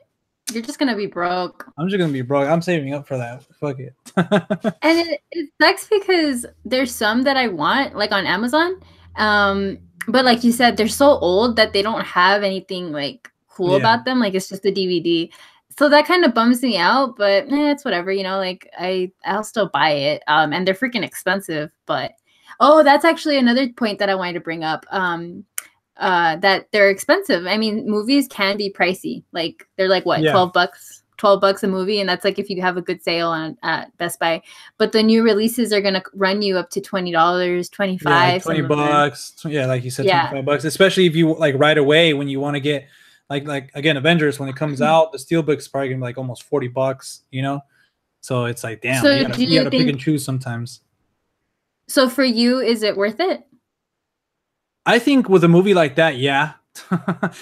you're just gonna be broke. I'm just gonna be broke. I'm saving up for that. Fuck it. And it sucks because there's some that I want, like on Amazon. But like you said, they're so old that they don't have anything like cool Yeah, about them. Like it's just a DVD. So that kind of bums me out, but it's whatever, you know, like I'll still buy it. And they're freaking expensive, but oh, that's actually another point that I wanted to bring up. That they're expensive. I mean, movies can be pricey. Like they're like what, yeah, $12 a movie, and that's like if you have a good sale on at Best Buy. But the new releases are gonna run you up to $20, yeah. Like 25. 20 Some of them. bucks. Yeah, like you said, Yeah. $25. Especially if you like right away when you want to get like again Avengers when it comes out, the Steelbook's probably gonna be like almost $40. You know. So it's like, damn, So do you you gotta pick think? and choose sometimes. So for you, is it worth it? I think with a movie like that, yeah,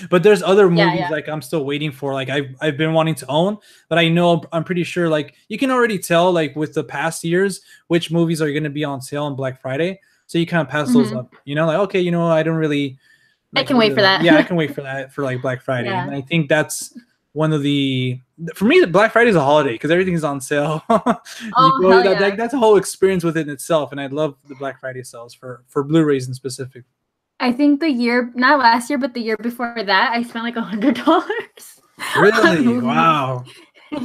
But there's other movies yeah. like I'm still waiting for. Like I've been wanting to own, but I know I'm pretty sure like you can already tell like with the past years which movies are going to be on sale on Black Friday. So you kind of pass those up. You know, like okay, you know, I don't really I like can wait really for like, that. yeah, I can wait for that for like Black Friday. Yeah. And I think that's one of the for me Black Friday is a holiday because everything's on sale. You Oh, go hell yeah. that's a whole experience within itself, and I love the Black Friday sales for Blu-rays in specific. I think the year, not last year, but the year before that, I spent like $100 on Really? movies. Wow.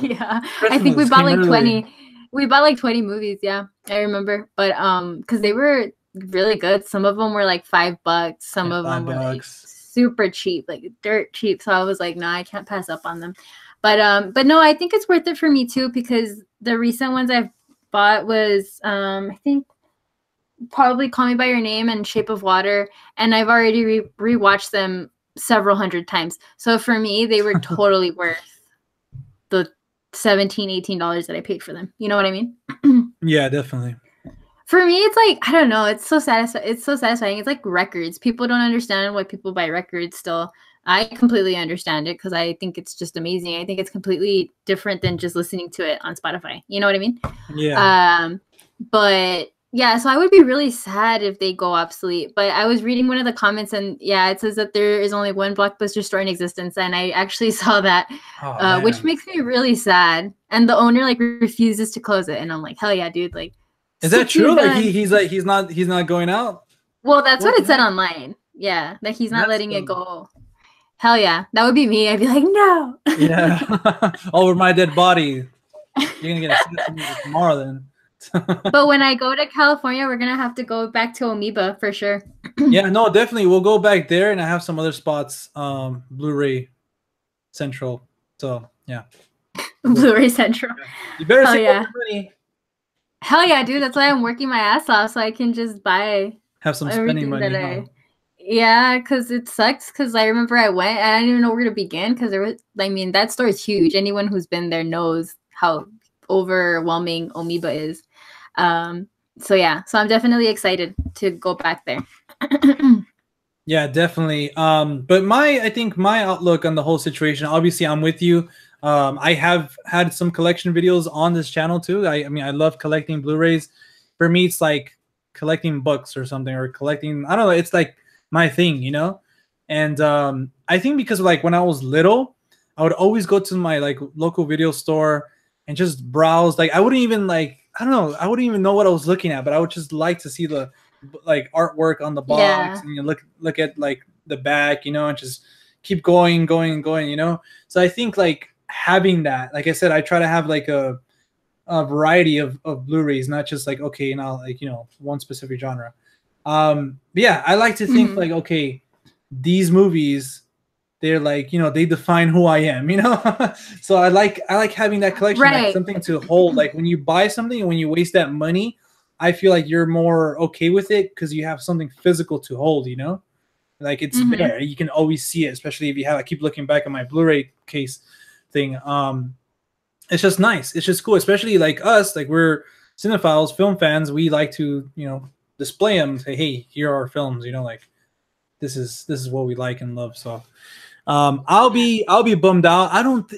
Yeah. I think we Christmas bought came like early. 20. We bought like 20 movies, yeah. I remember. But because they were really good. Some of them were like $5. Some Yeah, of them five were like bucks. super cheap, like dirt cheap. So I was like, nah, I can't pass up on them. But no, I think it's worth it for me too, because the recent ones I've bought was I think probably Call Me by Your Name and Shape of Water, and I've already rewatched them several hundred times. So for me, they were totally worth the $17-18 that I paid for them. You know what I mean? Yeah, definitely. For me, it's like, I don't know, it's so satisfying. It's so satisfying. It's like records. People don't understand why people buy records still. I completely understand it because I think it's just amazing. I think it's completely different than just listening to it on Spotify. You know what I mean? Yeah. But yeah, so I would be really sad if they go obsolete. But I was reading one of the comments, and yeah, it says that there is only one Blockbuster store in existence, and I actually saw that, Oh, which man. makes me really sad. And the owner like refuses to close it, and I'm like, hell yeah, dude! Like, Is that stick to your true? Like guns. he's not going out? Well, that's what What the it said heck? online. Yeah, that he's not That's letting it dumb. go. Hell yeah, that would be me. I'd be like, no. Yeah. Over my dead body. You're gonna get assassinated tomorrow then. But when I go to California, we're gonna have to go back to Amoeba for sure. Yeah, no, definitely. We'll go back there, and I have some other spots, Blu-ray Central. So yeah. Blu-ray Central. Yeah. You better Hell save yeah. up your money. Hell yeah, dude. That's why I'm working my ass off so I can just buy Have some spending everything that money, huh? yeah, because it sucks. Because I remember I went and I didn't even know where to begin because there was, I mean, that store is huge. Anyone who's been there knows how overwhelming Amoeba is. So yeah, so I'm definitely excited to go back there. Yeah, definitely. But I think my outlook on the whole situation, obviously I'm with you. I have had some collection videos on this channel too. I mean, I love collecting Blu-rays. For me, it's like collecting books or something, or collecting, I don't know, it's like my thing, you know? And I think because like when I was little, I would always go to my like local video store and just browse. Like I wouldn't even like, I don't know, I wouldn't even know what I was looking at, but I would just like to see the like artwork on the box, Yeah. and you look at like the back, you know, and just keep going, you know. So I think like having that, like I said, I try to have like a variety of Blu-rays, not just like okay, you know, like, you know, one specific genre. But yeah, I like to think like, okay, these movies, they're like, you know, they define who I am, you know. So I like having that collection, like Right. something to hold. Like when you buy something and when you waste that money, I feel like you're more okay with it because you have something physical to hold, you know? Like it's there. You can always see it, especially if you have, I keep looking back at my Blu-ray case thing. It's just nice. It's just cool, especially like us, like we're cinephiles, film fans. We like to, you know, display them, say, hey, here are our films, you know, like this is what we like and love. So I'll be bummed out. I don't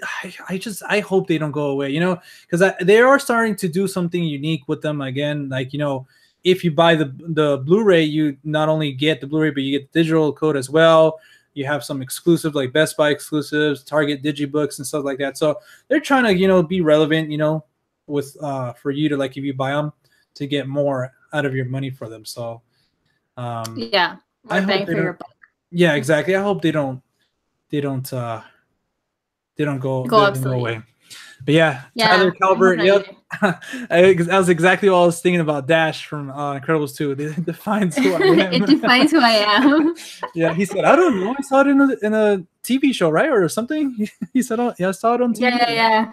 I hope they don't go away, you know, because they are starting to do something unique with them again. Like, you know, if you buy the Blu-ray, you not only get the Blu-ray, but you get the digital code as well. You have some exclusive like Best Buy exclusives, Target digibooks and stuff like that. So they're trying to, you know, be relevant, you know, with for you to, like, if you buy them, to get more out of your money for them. So Yeah. I More hope bang they for your don't. buck. Yeah, exactly. I hope they don't Go they don't go obsolete. away. But yeah, Yeah. Tyler I hope Calvert. not Yep. either. That was exactly what I was thinking about Dash from Incredibles 2. It defines who I It am. defines who I am. Yeah, he said, I don't know. I saw it in a TV show, right? Or something. He said, oh, yeah, I saw it on TV. Yeah.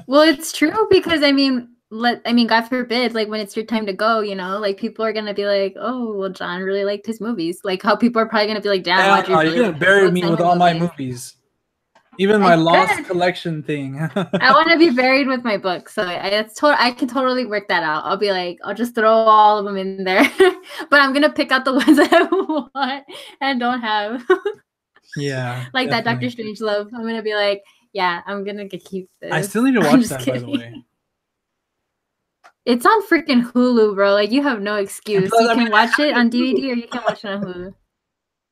Well, it's true because I mean, God forbid, like when it's your time to go, you know, like people are gonna be like, oh, well, John really liked his movies. Like how people are probably gonna be like, damn, Hell Audrey no, you're really gonna liked bury books me and with her all my movies. movies. Even my I lost could. collection thing. I want to be buried with my books, so I can totally work that out. I'll be like, I'll just throw all of them in there, but I'm gonna pick out the ones that I want and don't have. Yeah, Like that Doctor definitely. Strangelove. I'm gonna be like, yeah, I'm gonna keep this. I still need to I'm watch just that, by the kidding. way. It's on freaking Hulu, bro. Like, you have no And excuse. plus, You I mean, can I watch it have on it too. DVD or you can watch it on Hulu. Did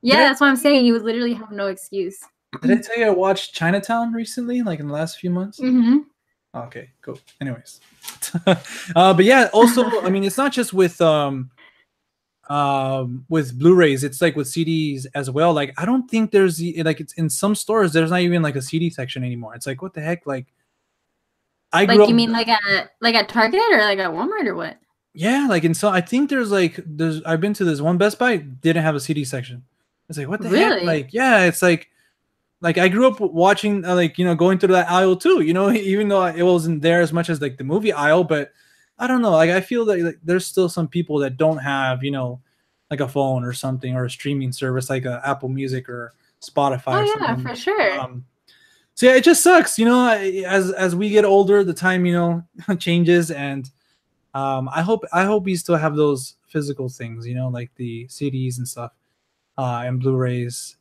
Yeah, I, that's what I'm saying. You would literally have no excuse. did I tell you I watched Chinatown recently, like in the last few months? Mm-hmm. Okay, cool. Anyways, but yeah, also, I mean, it's not just with Blu-rays. It's like with CDs as well. Like, I don't think like it's in some stores. There's not even like a CD section anymore. It's like, what the heck? Like, I grew Like, you up. mean like at Target or like at Walmart or what? Yeah, like in some. I think there's. I've been to this one Best Buy didn't have a CD section. It's like, what the heck? Really? Like, yeah, it's like I grew up watching like going through that aisle too, even though it wasn't there as much as like the movie aisle. But I don't know, like I feel that like, there's still some people that don't have like a phone or something or a streaming service like Apple Music or Spotify or Oh yeah, something. for sure. So yeah, it just sucks, as we get older, the time changes. And I hope we still have those physical things, like the CDs and stuff, and Blu-rays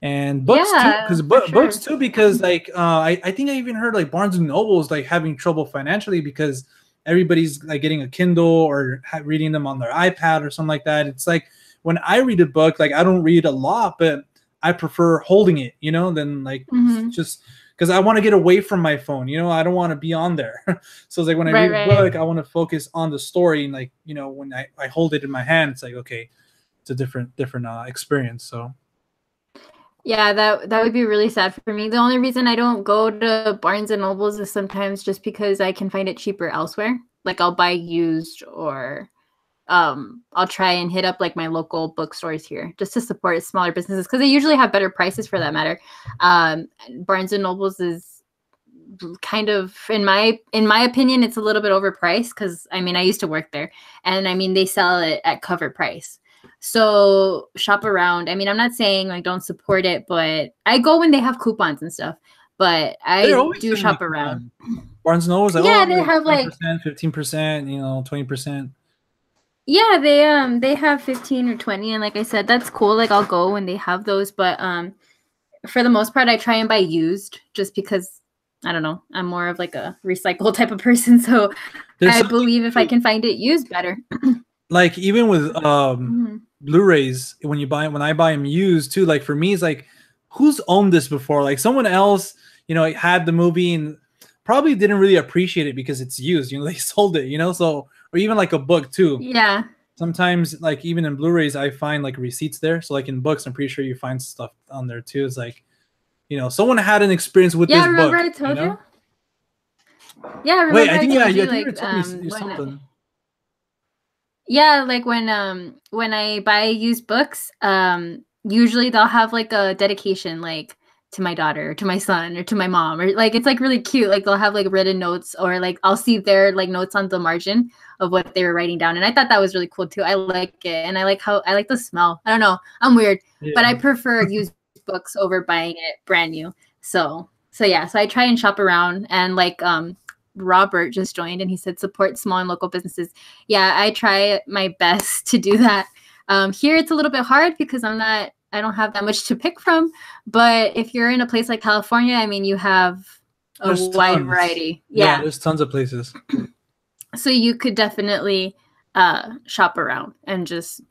and books too, Yeah, because for books sure. too, because like I think I even heard like Barnes and Noble's like having trouble financially because everybody's like getting a Kindle or reading them on their iPad or something like that. It's like when I read a book, like I don't read a lot, but I prefer holding it, than like Mm-hmm. just because I want to get away from my phone. I don't want to be on there. So it's like when I Right, read a right. book, I want to focus on the story, and like when I hold it in my hand, it's like okay, it's a different experience. So. Yeah, that would be really sad for me. The only reason I don't go to Barnes and Nobles is sometimes just because I can find it cheaper elsewhere. Like I'll buy used or I'll try and hit up like my local bookstores here just to support smaller businesses because they usually have better prices for that matter. Barnes and Nobles is kind of in my opinion it's a little bit overpriced because I mean I used to work there and I mean they sell it at cover price. So shop around. I mean, I'm not saying like don't support it, but I go when they have coupons and stuff. But They're I always do sending me shop around. coupons. Barnes and Noble is like, oh, Yeah, they like have like 10%, 15%, 20%. yeah, they have 15 or 20 and like I said, that's cool. Like I'll go when they have those, but for the most part I try and buy used just because I don't know, I'm more of like a recycle type of person, so There's I something believe if I can find it used better. like even with Mhm. Blu-rays when I buy them used too. Like for me, it's like who's owned this before? Like someone else, had the movie and probably didn't really appreciate it because it's used. They sold it. So or even like a book too. Yeah. Sometimes like even in Blu-rays, I find like receipts there. So like in books, I'm pretty sure you find stuff on there too. It's like someone had an experience with Yeah, this remember book. I told you? Yeah, Wait, remember I I think yeah, told I you think you like told me when something. yeah, like when I buy used books, usually they'll have like a dedication like to my daughter, or to my son, or to my mom, or like it's like really cute. Like they'll have like written notes or like I'll see their like notes on the margin of what they were writing down. And I thought that was really cool too. I like it. And I like the smell. I don't know. I'm weird, but I Yeah. prefer used books over buying it brand new. So yeah, so I try and shop around and like Robert just joined and he said support small and local businesses. Yeah, I try my best to do that. Here it's a little bit hard because I don't have that much to pick from. But if you're in a place like California, I mean, you have a There's wide tons. variety. Yeah, Yeah. there's tons of places. So you could definitely shop around and just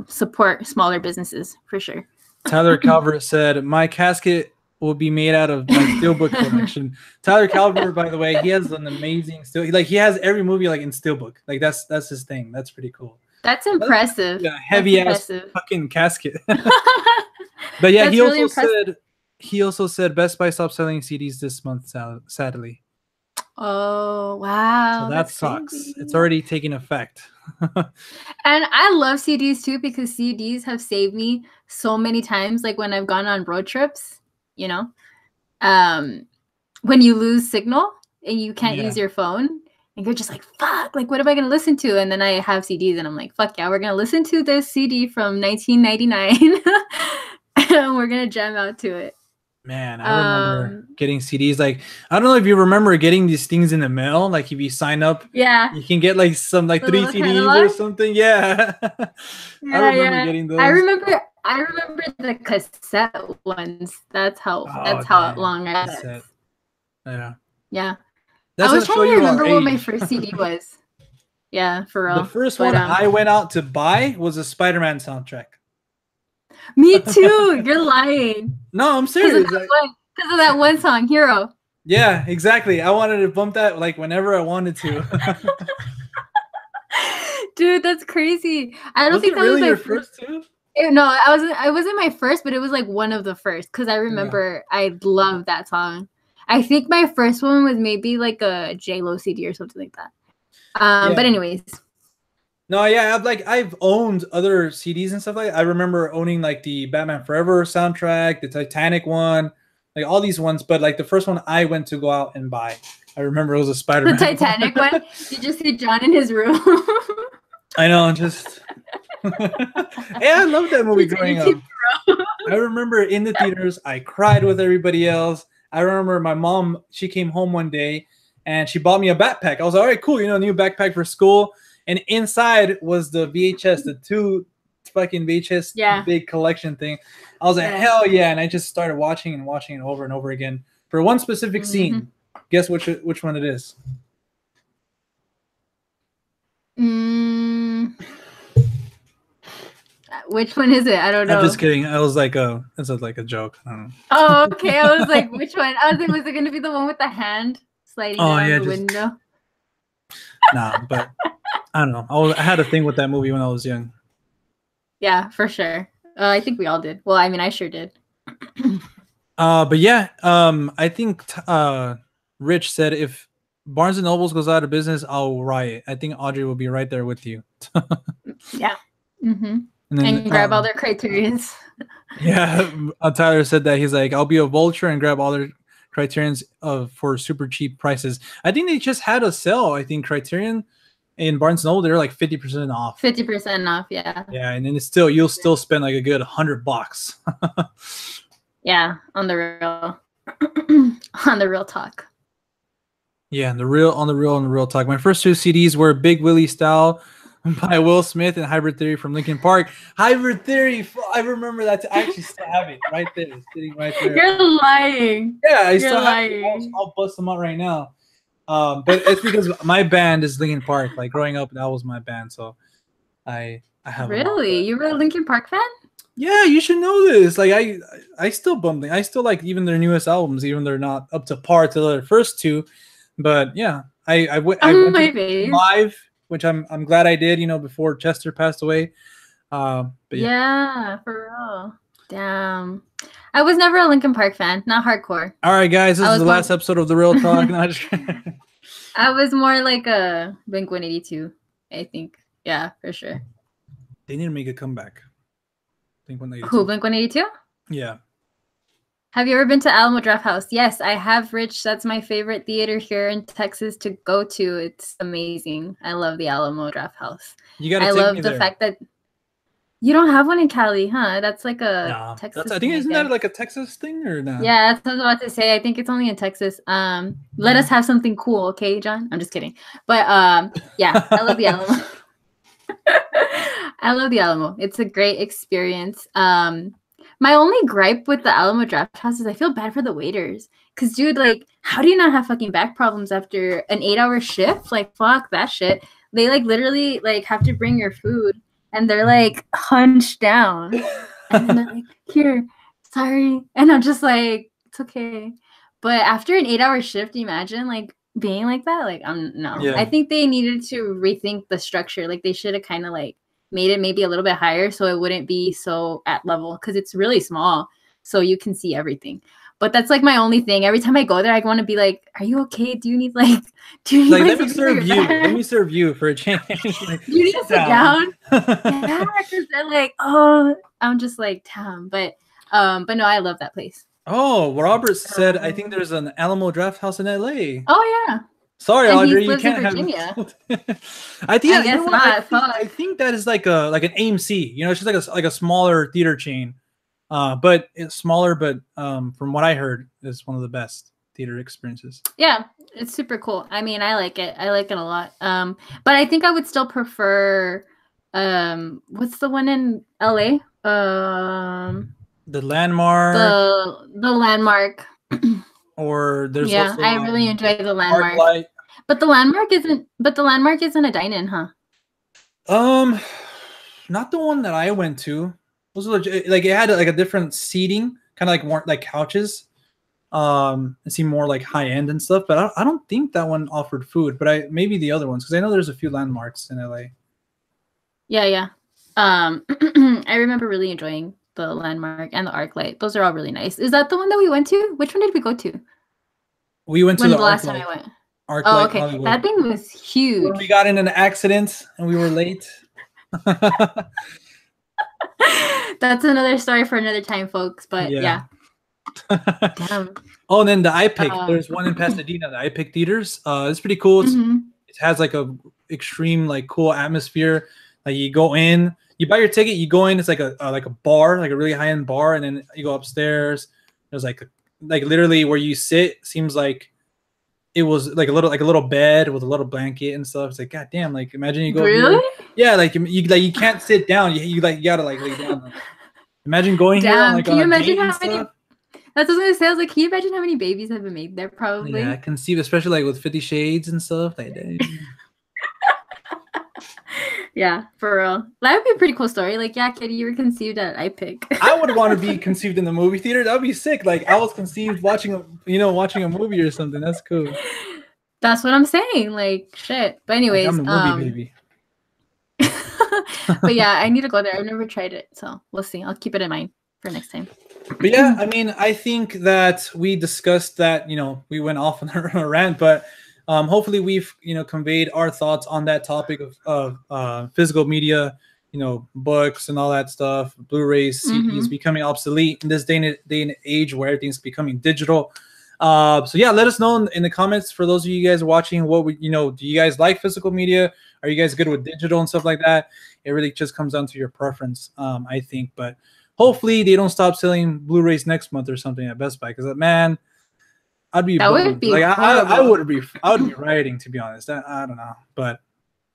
support smaller businesses for sure. Tyler Calvert said, "My casket will be made out of my steelbook collection." Tyler Calvert, by the way, he has an amazing still. Like he has every movie like in steelbook. Like that's his thing. That's pretty cool. That's impressive. Yeah, That's heavy ass impressive. fucking casket. But yeah, That's really impressive. he also said Best Buy stopped selling CDs this month. Sadly, Oh, so wow. that That's sucks. crazy. It's already taking effect. And I love CDs too because CDs have saved me so many times. Like when I've gone on road trips, you know, um, when you lose signal and you can't Yeah. use your phone and you're just like, fuck, like, what am I going to listen to? And then I have CDs and I'm like, fuck yeah, we're going to listen to this CD from 1999 and we're going to jam out to it. Man, I remember getting CDs. Like, I don't know if you remember getting these things in the mail. Like, if you sign up, yeah, you can get like some like the 3 little CDs or catalog. something. Yeah, I Yeah, remember yeah. getting I those. remember I remember the cassette ones. That's how damn. long I had it. Cassette. Yeah. Yeah. That's I was gonna show trying to you our remember what my age. first CD was. Yeah, for real. The first one I went out to buy was a Spider-Man soundtrack. Me too. You're lying. No, I'm serious. Because of that one song, Hero. Yeah, exactly. I wanted to bump that like whenever I wanted to. Dude, that's crazy. I don't think that really was your first too? No, I wasn't my first, but it was like one of the first because I remember I loved that song. I think my first one was maybe like a J-Lo CD or something like that. But anyways. No, yeah, I've owned other CDs and stuff like that. I remember owning like the Batman Forever soundtrack, the Titanic one, like all these ones. But like the first one I went to go out and buy, I remember it was a Spider-Man. The Titanic one. Did you see John in his room? I know, just yeah, I love that movie growing up. I remember in the theaters, I cried with everybody else. I remember my mom, she came home one day and she bought me a backpack. I was like, all right, cool, new backpack for school. And inside was the VHS, the 2 fucking VHS big collection thing. I was like, hell yeah. And I just started watching it over and over again for one specific scene. Guess which one it is? Which one is it? I don't know. I'm just kidding. I was like, it's like a joke. I don't know. Oh, okay. I was like, which one? I was like, was it going to be the one with the hand sliding down the window? Nah, but I don't know. I had a thing with that movie when I was young. Yeah, for sure. I think we all did. Well, I mean, I sure did. But yeah, I think Rich said if Barnes and Nobles goes out of business, I'll riot. I think Audrey will be right there with you. Yeah. Mm-hmm. And grab all their criterions. Yeah, Tyler said that. He's like, I'll be a vulture and grab all their criterions for super cheap prices. I think they just had a sale. I think Criterion in Barnes & Noble, they're like 50% off. 50% off, yeah. Yeah, and then you'll still spend like a good $100. Yeah, on the real, on the real talk. Yeah, on the real talk. My first 2 CDs were Big Willie Style by Will Smith and Hybrid Theory from Linkin Park. Hybrid Theory, I remember that. I actually still have it right there, sitting right there. You're lying. Yeah, I still have it. I'll bust them out right now. But it's because my band is Linkin Park. Like growing up, that was my band, so I have. Really, you were a Linkin Park fan? Yeah, you should know this. Like I still bump them. I still like even their newest albums, even they're not up to par to their first 2. But yeah, I went to live, which I'm glad I did. Before Chester passed away. But yeah, for real. Damn. I was never a Linkin Park fan, not hardcore. All right, guys, this is the last episode of The Real Talk. I was more like a Blink-182, I think. Yeah, for sure. They need to make a comeback. Blink-182. Who, Blink-182? Yeah. Have you ever been to Alamo Drafthouse? Yes, I have, Rich. That's my favorite theater here in Texas to go to. It's amazing. I love the Alamo Drafthouse. I love the fact that you don't have one in Cali, huh? That's like a Texas. I think isn't that like a Texas thing or not? Yeah, that's what I was about to say. I think it's only in Texas. Let us have something cool, okay, John? I'm just kidding. But yeah, I love the Alamo. I love the Alamo. It's a great experience. My only gripe with the Alamo Drafthouse is I feel bad for the waiters. Cause dude, like, how do you not have fucking back problems after an 8-hour shift? Like, fuck that shit. They like literally like have to bring your food. And they're like hunched down. And then they're like, here, sorry. And I'm just like, it's okay. But after an 8-hour shift, imagine like being like that. Like, no. Yeah. I think they needed to rethink the structure. Like they should have kind of like made it maybe a little bit higher so it wouldn't be so at level. Because it's really small. So you can see everything. But that's like my only thing. Every time I go there, I want to be like, "Are you okay? Do you need let me serve you? Let me serve you for a change. Like, you need to sit down." Yeah, because they're like, "Oh," I'm just like, "Damn." But no, I love that place. Oh, Robert said, I think there's an Alamo Drafthouse in LA. Oh yeah. Sorry, and Audrey, you can't have. I think that is like an AMC. It's just like a smaller theater chain. But it's smaller, but from what I heard, it's one of the best theater experiences. Yeah, it's super cool. I mean, I like it. I like it a lot. But I think I would still prefer What's the one in LA? The Landmark, The Landmark. or there's Yeah, also I really enjoy the Landmark. ArcLight. But the Landmark isn't a dine-in, huh? Not the one that I went to. Those were like it had like a different seating, kind of like more like couches. It seemed more like high end and stuff. But I don't think that one offered food. But maybe the other ones, because I know there's a few landmarks in LA. Yeah. I remember really enjoying the Landmark and the ArcLight. Those are all really nice. Is that the one that we went to? Which one did we go to? We went to When the the last time ArcLight. I went. ArcLight Oh, okay. Hollywood. That thing was huge. When we got in an accident and we were late. That's another story for another time, folks. But yeah. Damn. Oh, and then the iPic. There's one in Pasadena, the iPic theaters. It's pretty cool. It has like a extreme like cool atmosphere. Like you go in, you buy your ticket, you go in. It's like a bar, like a really high end bar, and then you go upstairs. There's like literally where you sit seems like it was like a little bed with a little blanket and stuff. It's like, god damn, like imagine you go really here. Yeah, like you can't sit down. You gotta like lay down. Like, imagine going here on, like, can you imagine how many? That's what I was gonna say. I was like, can you imagine how many babies have been made there? Probably. Yeah, I can see, especially like with 50 Shades and stuff like that. Yeah, for real. That would be a pretty cool story. Like, yeah, Kitty, you were conceived at iPic. I would want to be conceived in the movie theater. That would be sick. Like I was conceived watching a movie or something. That's cool. That's what I'm saying. Like, shit. But anyways, I'm a movie baby. But yeah, I need to go there. I've never tried it, so we'll see. I'll keep it in mind for next time. But yeah, I mean, I think that we discussed that. We went off on a rant, but hopefully we've conveyed our thoughts on that topic of physical media, books and all that stuff, Blu-rays, CDs becoming obsolete in this day and age where everything's becoming digital. So yeah, let us know in the comments, for those of you guys watching, what do you guys like physical media? Are you guys good with digital and stuff like that? It really just comes down to your preference, I think. But hopefully they don't stop selling Blu-rays next month or something at Best Buy, because I'd be that would be like I would be rioting, to be honest. I don't know, but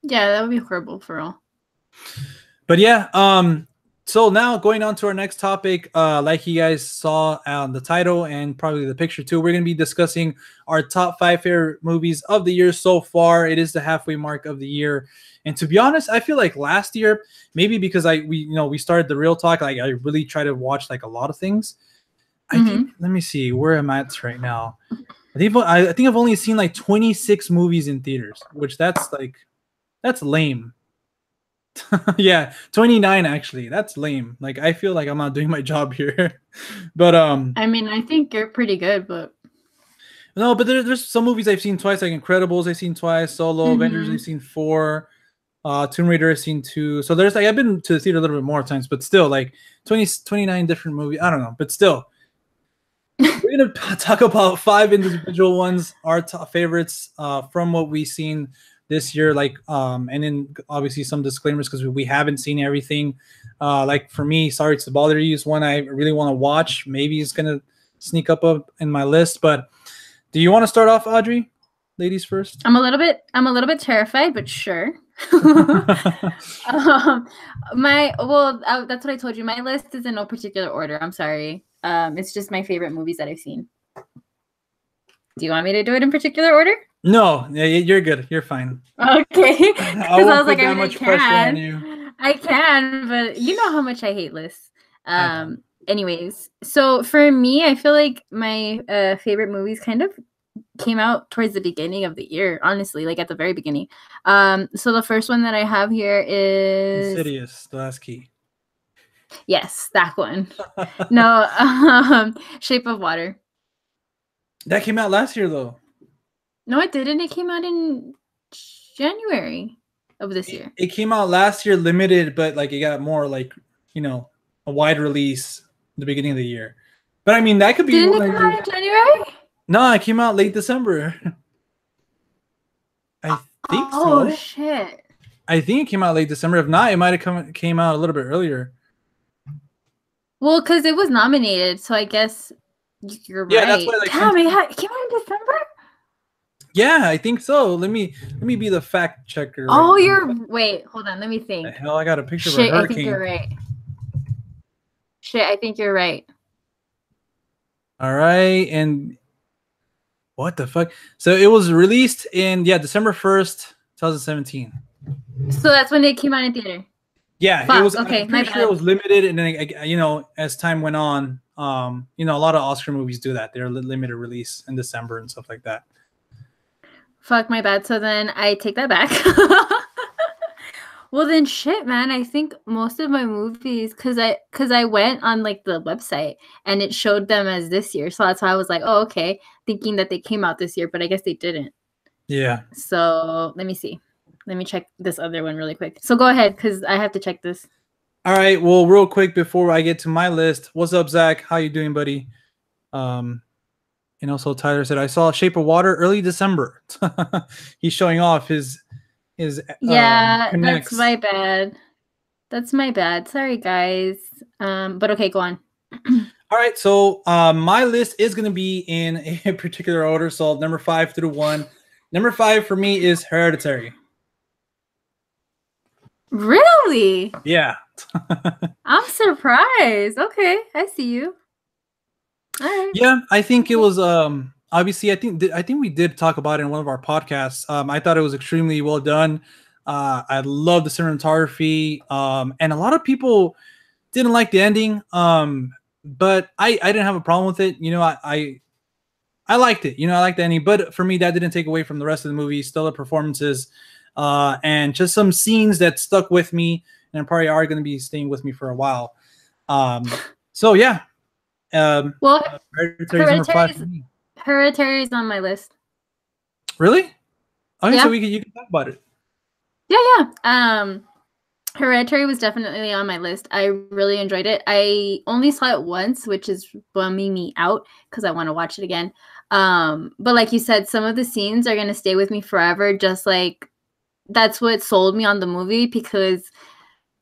yeah, that would be horrible for all. But yeah, so now going on to our next topic, like you guys saw on the title and probably the picture too, we're going to be discussing our top 5 favorite movies of the year so far. It is the halfway mark of the year. And to be honest, I feel like last year, maybe because we started the real talk, like I really try to watch like a lot of things. I think, let me see where I'm at right now. I think I've only seen like 26 movies in theaters, which that's lame. Yeah, 29 actually. That's lame. Like I feel like I'm not doing my job here. But I mean, I think you're pretty good, but no, but there's some movies I've seen twice, like Incredibles I've seen twice, Solo, Avengers I've seen 4, Tomb Raider I've seen 2. So there's like I've been to the theater a little bit more times, but still like 29 different movies. I don't know, but still. We're gonna talk about 5 individual ones, our top favorites from what we've seen this year, like and then obviously some disclaimers because we haven't seen everything. Like for me, Sorry to Bother You is one I really want to watch. Maybe it's gonna sneak up in my list. But do you want to start off, Audrey? Ladies first. I'm a little bit terrified, but sure. That's what I told you. My list is in no particular order. I'm sorry. It's just my favorite movies that I've seen. Do you want me to do it in particular order? No, yeah, you're good. You're fine. Okay. Because I was like, I can, but you know how much I hate lists. Anyways, so for me, I feel like my favorite movies kind of came out towards the beginning of the year, honestly, like at the very beginning. So the first one that I have here is Insidious, The Last Key. Yes, that one. No, Shape of Water. That came out last year, though. No, it didn't. It came out in January of this year. It came out last year, limited, but like it got more like a wide release at the beginning of the year. But I mean, that could be. Didn't it come out in January? No, it came out late December. I think so. Oh shit! I think it came out late December. If not, it might have came out a little bit earlier. Well, because it was nominated, so I guess you're right. That's why. Like, damn, it came out in December. Yeah, I think so. Let me be the fact checker. Oh, Right wait, hold on, let me the think. hell, I got a picture of a Shit, I think hurricane. you're right. Shit, I think you're right. All right, and what the fuck? So it was released in December 1st, 2017. So that's when they came out in theater. Yeah, it was. Fuck. Okay, I'm my pretty sure it bad. was limited, and then as time went on, a lot of Oscar movies do that. They're limited release in December and stuff like that. Fuck, my bad. So then I take that back. Well then, shit, man. I think most of my movies, cause I went on like the website and it showed them as this year, so that's why I was like, oh okay, thinking that they came out this year, but I guess they didn't. Yeah. So let me see. Let me check this other one really quick. So go ahead, cause I have to check this. All right. Well, real quick before I get to my list, what's up, Zach? How you doing, buddy? And also Tyler said I saw Shape of Water early December. He's showing off his Yeah, that's connects. my bad. That's my bad. Sorry, guys. But okay, go on. All right, so my list is going to be in a particular order. So number 5 through 1. Number 5 for me is Hereditary. Really? Yeah. I'm surprised. Okay, I see you. All right. Yeah, I think it was obviously I think we did talk about it in one of our podcasts. I thought it was extremely well done. I love the cinematography, and a lot of people didn't like the ending. But I didn't have a problem with it. I liked it. I liked the ending, but for me that didn't take away from the rest of the movie. Stellar performances, and just some scenes that stuck with me and probably are going to be staying with me for a while. So yeah. Well, Hereditary is on my list. Really? Okay, yeah. so you can talk about it. Yeah. Hereditary was definitely on my list. I really enjoyed it. I only saw it once, which is bumming me out because I want to watch it again. But like you said, some of the scenes are gonna stay with me forever. Just like that's what sold me on the movie, because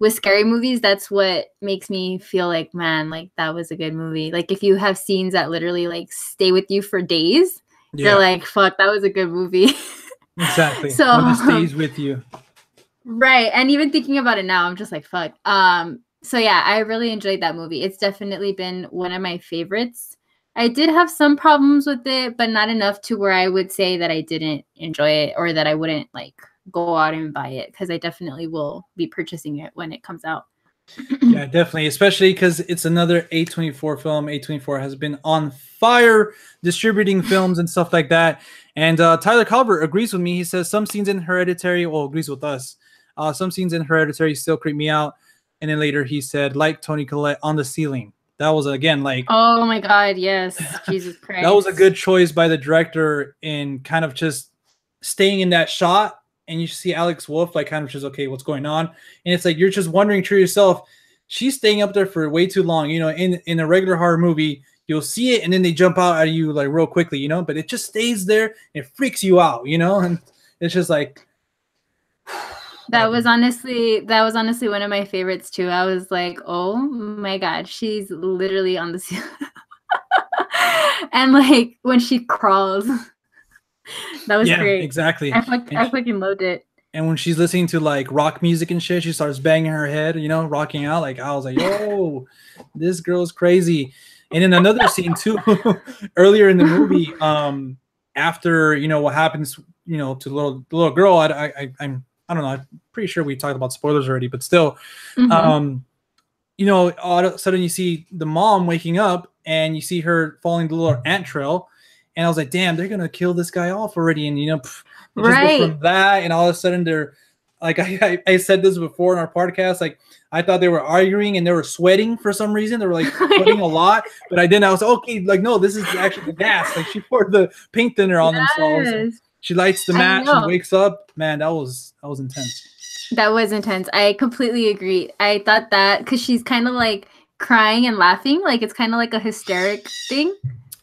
with scary movies, that's what makes me feel like, man, like that was a good movie. Like if you have scenes that literally like stay with you for days, you're like, fuck, that was a good movie. Exactly. So when it stays with you. Right. And even thinking about it now, I'm just like, fuck. So yeah, I really enjoyed that movie. It's definitely been one of my favorites. I did have some problems with it, but not enough to where I would say that I didn't enjoy it or that I wouldn't like go out and buy it, because I definitely will be purchasing it when it comes out. Yeah, definitely, especially because it's another A24 film. A24 has been on fire distributing films and stuff like that. And Tyler Calvert agrees with me. He says some scenes in Hereditary, agrees with us. Some scenes in Hereditary still creep me out. And then later he said, like Toni Collette on the ceiling. That was, again, like... Oh my God, yes. Jesus Christ. That was a good choice by the director in kind of just staying in that shot. And you see Alex Wolff, like, kind of just, okay, what's going on? And it's like, you're just wondering to yourself, she's staying up there for way too long. In a regular horror movie, you'll see it and then they jump out at you like real quickly, but it just stays there. And it freaks you out, and it's just like... That was honestly one of my favorites too. I was like, oh my God, she's literally on the ceiling. And like when she crawls, that was great. Exactly. I fucking loved it. And when she's listening to like rock music and shit, she starts banging her head, rocking out. Like, I was like, yo, this girl's crazy. And in another scene too, earlier in the movie, after what happens, to the little girl, I don't know. I'm pretty sure we talked about spoilers already, but still, all of a sudden you see the mom waking up and you see her following the little ant trail. And I was like, damn, they're going to kill this guy off already. And, right. Just from that, and all of a sudden they're like, I said this before in our podcast, like I thought they were arguing and they were sweating for some reason. They were like sweating a lot, but I was like, okay, like, no, this is actually the gas. Like she poured the paint thinner on themselves. She lights the match and wakes up. Man, that was intense. That was intense. I completely agree. I thought that because she's kind of like crying and laughing, like it's kind of like a hysteric thing.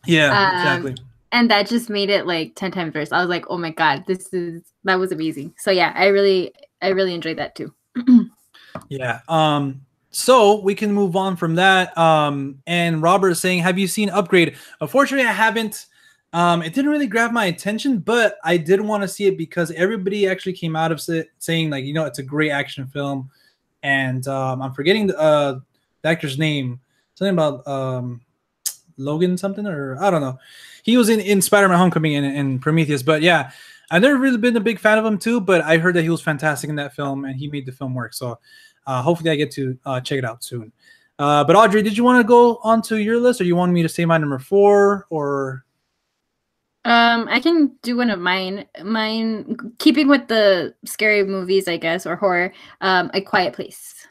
Yeah, exactly. And that just made it like 10 times worse. I was like, oh my God, that was amazing. So yeah, I really enjoyed that too. Yeah. So we can move on from that. And Robert is saying, have you seen Upgrade? Unfortunately, I haven't. It didn't really grab my attention, but I did want to see it because everybody actually came out of it saying like, it's a great action film. And I'm forgetting the actor's name. Something about Logan something, or I don't know. He was in Spider-Man Homecoming and Prometheus. But yeah, I've never really been a big fan of him too, but I heard that he was fantastic in that film and he made the film work. So hopefully I get to check it out soon. But Audrey, did you want to go on to your list, or you want me to say my number 4, or... I can do one of mine. Mine, keeping with the scary movies, I guess, or horror. A Quiet Place.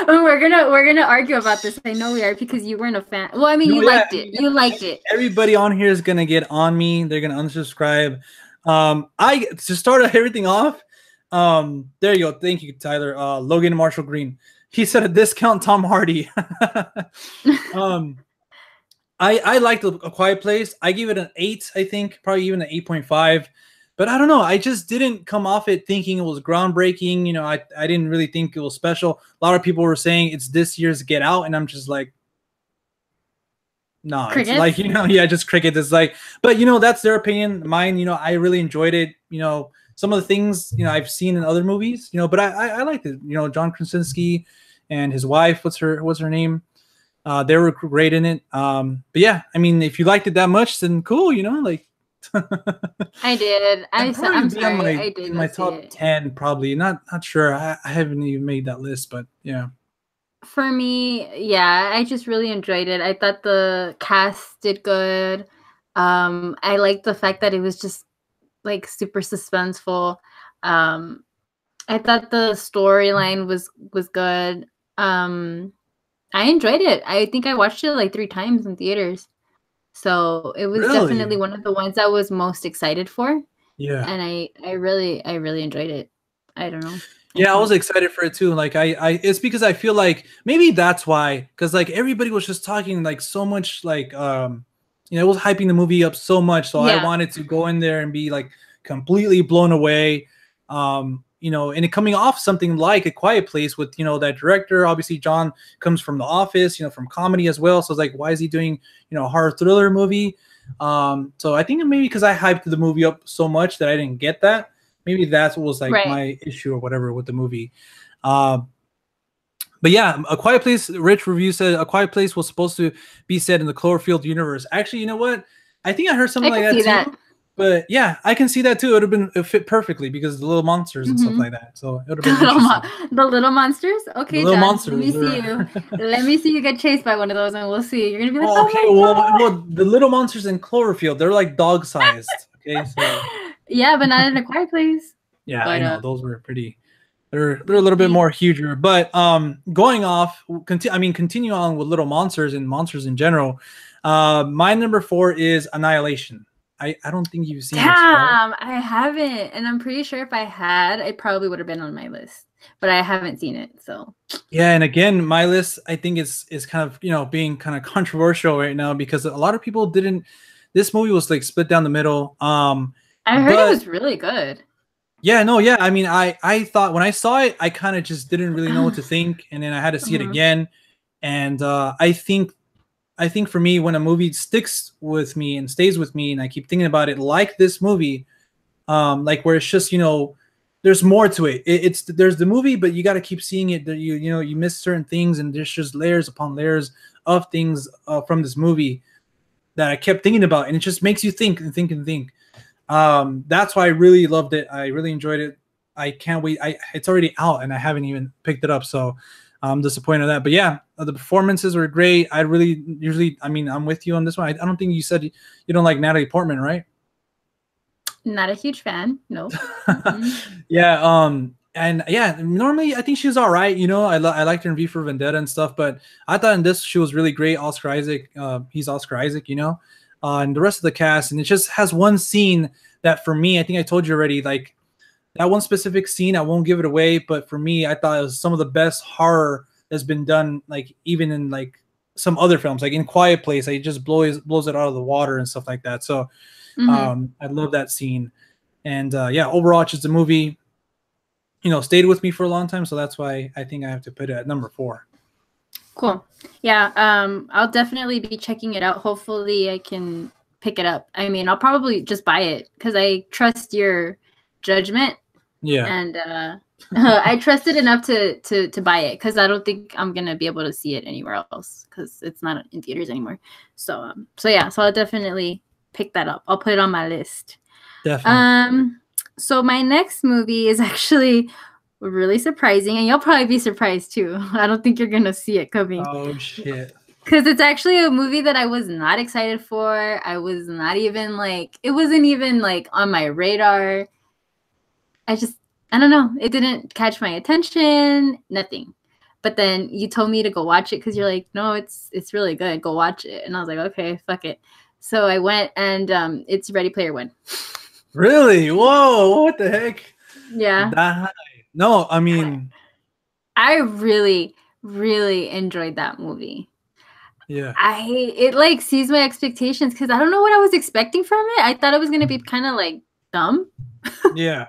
we're gonna argue about this. I know we are, because you weren't a fan. Well, I mean, you liked it. You liked it. Everybody on here is gonna get on me. They're gonna unsubscribe. I to start everything off. There you go. Thank you, Tyler. Logan Marshall Green. He said a discount Tom Hardy. I liked A Quiet Place. I gave it an 8, I think, probably even an 8.5. But I don't know. I just didn't come off it thinking it was groundbreaking. I didn't really think it was special. A lot of people were saying it's this year's Get Out, and I'm just like, no, it's like, just cricket. It's like, but that's their opinion. Mine, I really enjoyed it. Some of the things, I've seen in other movies, but I liked it. John Krasinski and his wife, what's her name? They were great in it. But yeah, I mean, if you liked it that much, then cool, like. I did. I'm sorry. I did. In my top 10, probably. Not sure. I haven't even made that list, but yeah. For me, yeah, I just really enjoyed it. I thought the cast did good. I liked the fact that it was just like super suspenseful. I thought the storyline was good. I enjoyed it. I think I watched it like 3 times in theaters. So it was definitely one of the ones I was most excited for. Yeah. And I really enjoyed it. I don't know. Yeah, I was excited for it too. Like it's because I feel like maybe that's why, because like everybody was just talking like so much, like it was hyping the movie up so much. So I wanted to go in there and be like completely blown away. And it coming off something like A Quiet Place with, that director. Obviously, John comes from The Office, from comedy as well. So it's like, why is he doing, a horror thriller movie? So I think maybe because I hyped the movie up so much that I didn't get that. Maybe that's what was like my issue or whatever with the movie. But yeah, A Quiet Place, Rich Review said A Quiet Place was supposed to be set in the Cloverfield universe. Actually, you know what? I think I heard something like that too. But yeah, I can see that too. It fit perfectly because the little monsters and stuff like that. So it would have been the little monsters. Okay, little John, monsters. Let me see you. Let me see you get chased by one of those, and we'll see. You're gonna be like, well, the little monsters in Cloverfield, they're like dog sized. Okay, so yeah, but not in A Quiet Place. Yeah, but, I know those were pretty. They're a little bit more huger. But going off, continue on with little monsters and monsters in general. My number 4 is Annihilation. I don't think you've seen this. Damn, I haven't. And I'm pretty sure if I had, it probably would have been on my list. But I haven't seen it, so. Yeah, and again, my list, I think is kind of, being kind of controversial right now because a lot of people didn't. This movie was like split down the middle. I heard it was really good. Yeah, no, yeah. I mean, I thought when I saw it, I kind of just didn't really know what to think. And then I had to see it again. And I think for me, when a movie sticks with me and stays with me, and I keep thinking about it, like this movie, like where it's just there's more to it. There's the movie, but you got to keep seeing it. That you miss certain things, and there's just layers upon layers of things from this movie that I kept thinking about, and it just makes you think and think and think. That's why I really loved it. I really enjoyed it. I can't wait. It's already out, and I haven't even picked it up, so I'm disappointed in that. But yeah, the performances were great. I'm with you on this one. I don't think you said you don't like Natalie Portman, right? Not a huge fan, no. Yeah, and yeah, normally I think she's all right. I liked her in V for Vendetta and stuff, but I thought in this she was really great. Oscar Isaac, he's Oscar Isaac, and the rest of the cast, and it just has one scene that for me, I think I told you already, like that one specific scene, I won't give it away, but for me, I thought it was some of the best horror that's been done, like even in like some other films, like in Quiet Place, it just blows it out of the water and stuff like that. So I love that scene. And yeah, overall, just the movie, stayed with me for a long time. So that's why I think I have to put it at number 4. Cool. Yeah, I'll definitely be checking it out. Hopefully I can pick it up. I mean, I'll probably just buy it because I trust your judgment. Yeah. And I trust it enough to buy it because I don't think I'm gonna be able to see it anywhere else because it's not in theaters anymore. So so I'll definitely pick that up. I'll put it on my list. Definitely. So my next movie is actually really surprising, and you'll probably be surprised too. I don't think you're gonna see it coming. Oh shit. Because it's actually a movie that I was not excited for. I was not even like, it wasn't even like on my radar. I don't know. It didn't catch my attention, nothing. But then you told me to go watch it because you're like, no, it's really good. Go watch it. And I was like, okay, fuck it. So I went and it's Ready Player One. Really? Whoa, what the heck? Yeah. That, no, I mean, I really, really enjoyed that movie. yeah. It like sees my expectations because I don't know what I was expecting from it. I thought it was gonna be kind of like dumb. Yeah.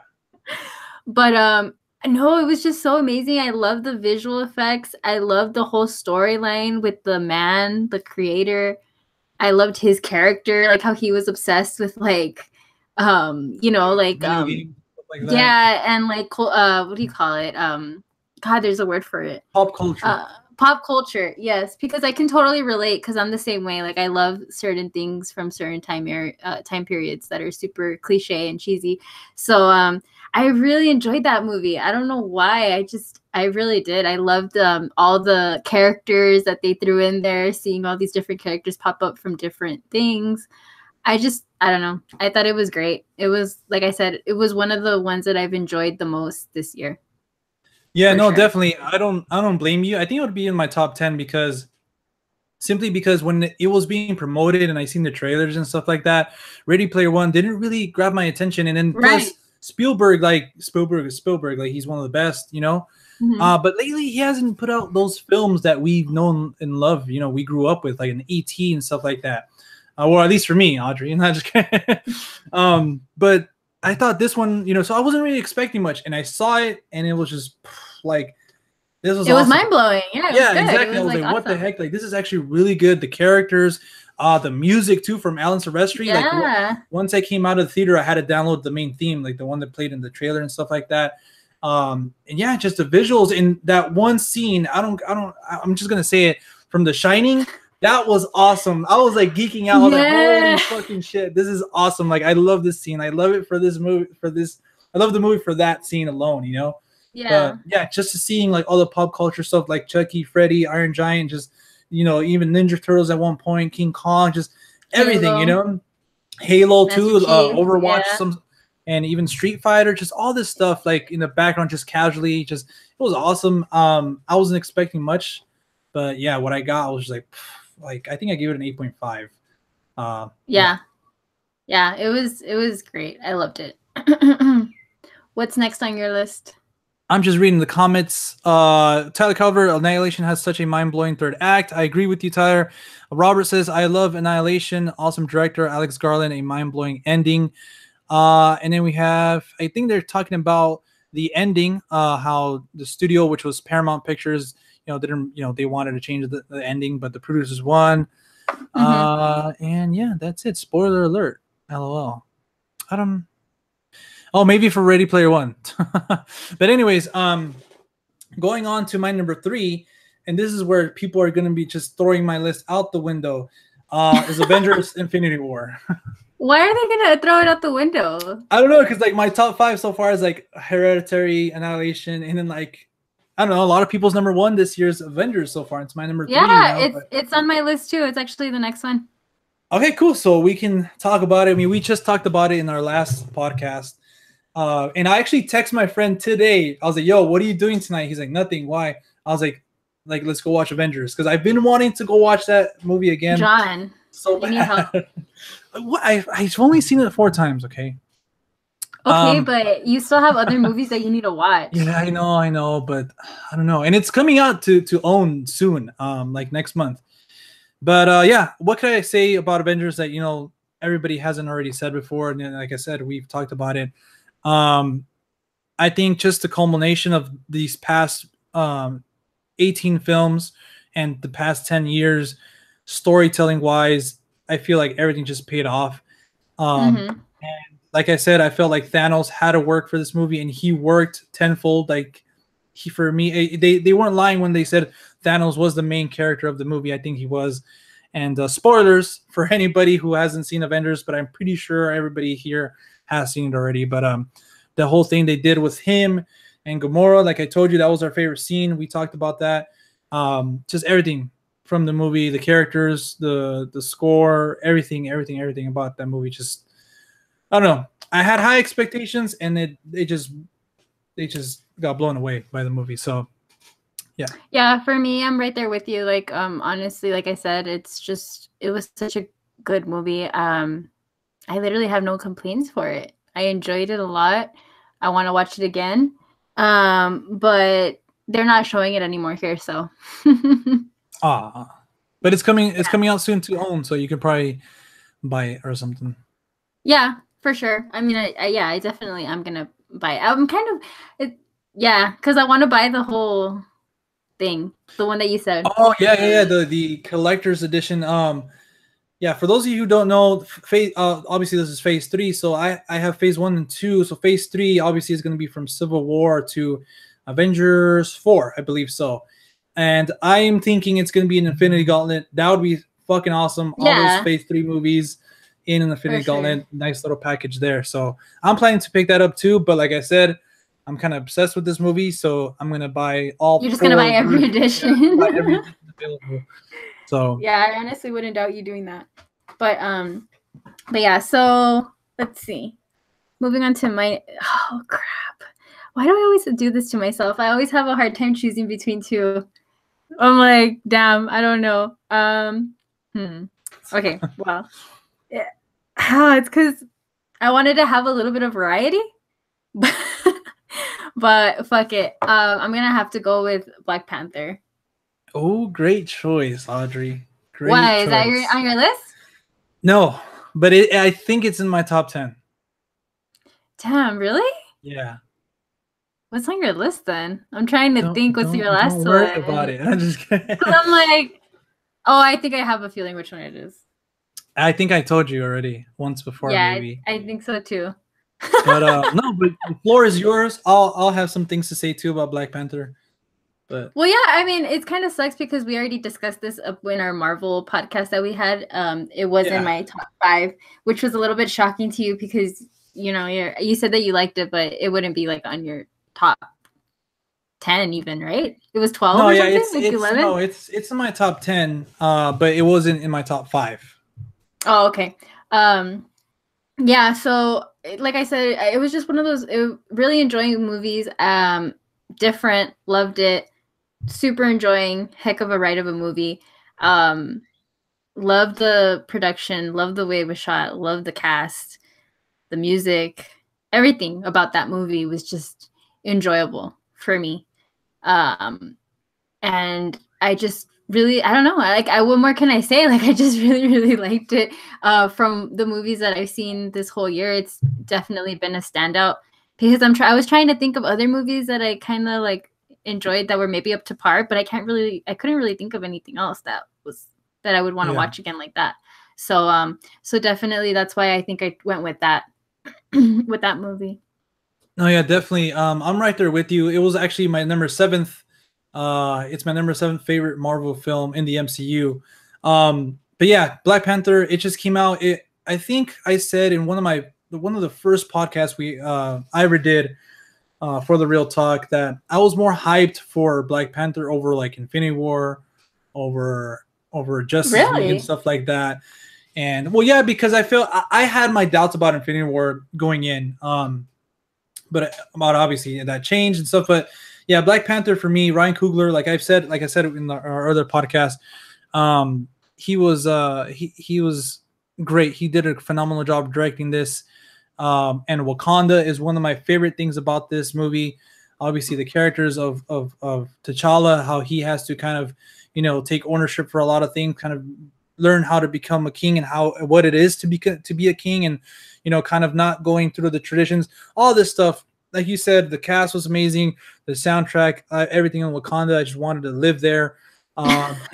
But no, it was just so amazing. I love the visual effects. I love the whole storyline with the man, the creator. I loved his character, like how he was obsessed with like like Video games, stuff like that. yeah, and like what do you call it? God, there's a word for it. Pop culture. Pop culture, yes, because I can totally relate because I'm the same way. Like I love certain things from certain time periods that are super cliche and cheesy. So I really enjoyed that movie. I don't know why. I really did. I loved all the characters that they threw in there, seeing all these different characters pop up from different things. I don't know. I thought it was great. It was, like I said, it was one of the ones that I've enjoyed the most this year. Yeah, no, Sure. definitely. I don't blame you. I think it would be in my top 10 because when it was being promoted and I seen the trailers and stuff like that, Ready Player One didn't really grab my attention. And then plus Spielberg, like he's one of the best, you know. Mm-hmm. But lately he hasn't put out those films that we've known and loved, you know, we grew up with, like an E.T. and stuff like that. Well, at least for me, Audrey, and not just but I thought this one, you know, so I wasn't really expecting much, and I saw it, and it was just like, this was it was awesome. mind blowing. Yeah, exactly. I was like, what the heck? Like, this is actually really good. The characters, the music too from Alan Silvestri. Yeah. Like, once I came out of the theater, I had to download the main theme, like the one that played in the trailer and stuff like that. And yeah, just the visuals in that one scene. I'm just gonna say it, from The Shining. That was awesome. I was like geeking out. I was like, holy fucking shit, this is awesome. Like, I love this scene. I love it for this movie. I love the movie for that scene alone, you know? Yeah. But yeah, just seeing like all the pop culture stuff like Chucky, Freddy, Iron Giant, just, you know, even Ninja Turtles at one point, King Kong, just everything, you know? Halo too, Overwatch, and even Street Fighter, just all this stuff like in the background, just casually, just, it was awesome. I wasn't expecting much, but yeah, what I got, I was just like I think I gave it an 8.5. Yeah, it was great. I loved it. What's next on your list? I'm just reading the comments. Tyler Calvert, Annihilation has such a mind-blowing third act. I agree with you, Tyler. Robert says, I love Annihilation. Awesome director, Alex Garland, a mind-blowing ending. And then we have, I think they're talking about the ending, how the studio, which was Paramount Pictures, you know, didn't, you know, they wanted to change the ending, but the producers won. And yeah, that's it. Spoiler alert. LOL. Oh, maybe for Ready Player One. But anyways, going on to my number 3, and this is where people are going to be just throwing my list out the window, is Avengers Infinity War. Why are they going to throw it out the window? I don't know, because like my top 5 so far is like Hereditary, Annihilation, and then like, I don't know, a lot of people's number 1 this year is Avengers so far. It's my number 3. Yeah, it's on my list too. It's actually the next one. Okay, cool. So we can talk about it. I mean, we just talked about it in our last podcast. And I actually text my friend today. I was like, yo, what are you doing tonight? He's like, nothing. Why? I was like, let's go watch Avengers. Because I've been wanting to go watch that movie again. John. So bad. I've only seen it 4 times, okay? Okay, but you still have other movies that you need to watch. Yeah, I know, but I don't know. And it's coming out to own soon, like next month. But yeah, what can I say about Avengers that, you know, everybody hasn't already said before? And then, like I said, we've talked about it. I think just the culmination of these past 18 films, and the past 10 years, storytelling wise, I feel like everything just paid off. Mm-hmm. And like I said, I felt like Thanos had to work for this movie, and he worked tenfold. Like for me, they weren't lying when they said Thanos was the main character of the movie. I think he was. And spoilers for anybody who hasn't seen Avengers, but I'm pretty sure everybody here has seen it already. But the whole thing they did with him and Gamora, like I told you, that was our favorite scene. We talked about that. Just everything from the movie, the characters, the score, everything about that movie. Just I don't know. I had high expectations, and they just got blown away by the movie. So yeah, for me, I'm right there with you. Like honestly, like I said, it was such a good movie. I literally have no complaints for it. I enjoyed it a lot. I want to watch it again. But they're not showing it anymore here, so but it's coming out soon to own, so you can probably buy it or something. Yeah, for sure. I mean, I definitely I'm gonna buy it. I'm kind of because I want to buy the whole thing, the one that you said. Oh yeah, the collector's edition. Yeah, for those of you who don't know, obviously this is phase 3, so I have phase 1 and 2. So phase 3 obviously is going to be from Civil War to Avengers 4, I believe so. And I am thinking it's going to be an Infinity Gauntlet. That would be fucking awesome. All those phase 3 movies in an Infinity Gauntlet, nice little package there. So I'm planning to pick that up too. But like I said, I'm kind of obsessed with this movie, so I'm gonna buy all. You're just gonna buy every edition. Buy every edition available. So yeah, I honestly wouldn't doubt you doing that. But yeah. So let's see. Moving on to my crap. Why do I always do this to myself? I always have a hard time choosing between two. I'm like, damn, I don't know. Okay, well, yeah. It's because I wanted to have a little bit of variety, but fuck it. I'm gonna have to go with Black Panther. Oh, great choice, Audrey. Great Why choice. Is that on your list? No, but I think it's in my top 10. Damn, really? Yeah. What's on your list then? I'm trying to think what's your last one. Don't worry about it. I'm just kidding. I'm like, I think I have a feeling which one it is. I think I told you already once before, maybe. I think so too. But no, but the floor is yours. I'll have some things to say too about Black Panther. But well, yeah, I mean, it kind of sucks because we already discussed this in our Marvel podcast that we had. It was in my top 5, which was a little bit shocking to you because you said that you liked it, but it wouldn't be like on your top 10 even, right? It was 12 or something? It's 11? No, it's in my top 10, but it wasn't in my top 5. Oh, okay. Yeah, so like I said, it was just one of those really enjoying movies. Different, loved it. Super enjoying, heck of a ride of a movie. Loved the production, loved the way it was shot, loved the cast, the music, everything about that movie was just enjoyable for me. And I just really, I don't know, what more can I say? Like, I just really, really liked it. From the movies that I've seen this whole year, it's definitely been a standout because I was trying to think of other movies that I kind of like enjoyed that were maybe up to par, but I couldn't really think of anything else that I would want to watch again like that. So definitely that's why I think I went with that with that movie. No, yeah, definitely. I'm right there with you. It was actually my number 7th. It's my number 7th favorite Marvel film in the MCU. But yeah, Black Panther. It just came out. I think I said in one of the first podcasts I ever did. For the Real Talk, that I was more hyped for Black Panther over like Infinity War, over Justice League and stuff like that. And well, yeah, because I feel I had my doubts about Infinity War going in, but about obviously that changed and stuff. But yeah, Black Panther for me, Ryan Coogler, like I said in our other podcast, he was great. He did a phenomenal job directing this. And Wakanda is one of my favorite things about this movie. Obviously, the characters of T'Challa, how he has to kind of, take ownership for a lot of things, kind of learn how to become a king and what it is to be a king, and kind of not going through the traditions. All this stuff, like you said, the cast was amazing, the soundtrack, everything in Wakanda. I just wanted to live there.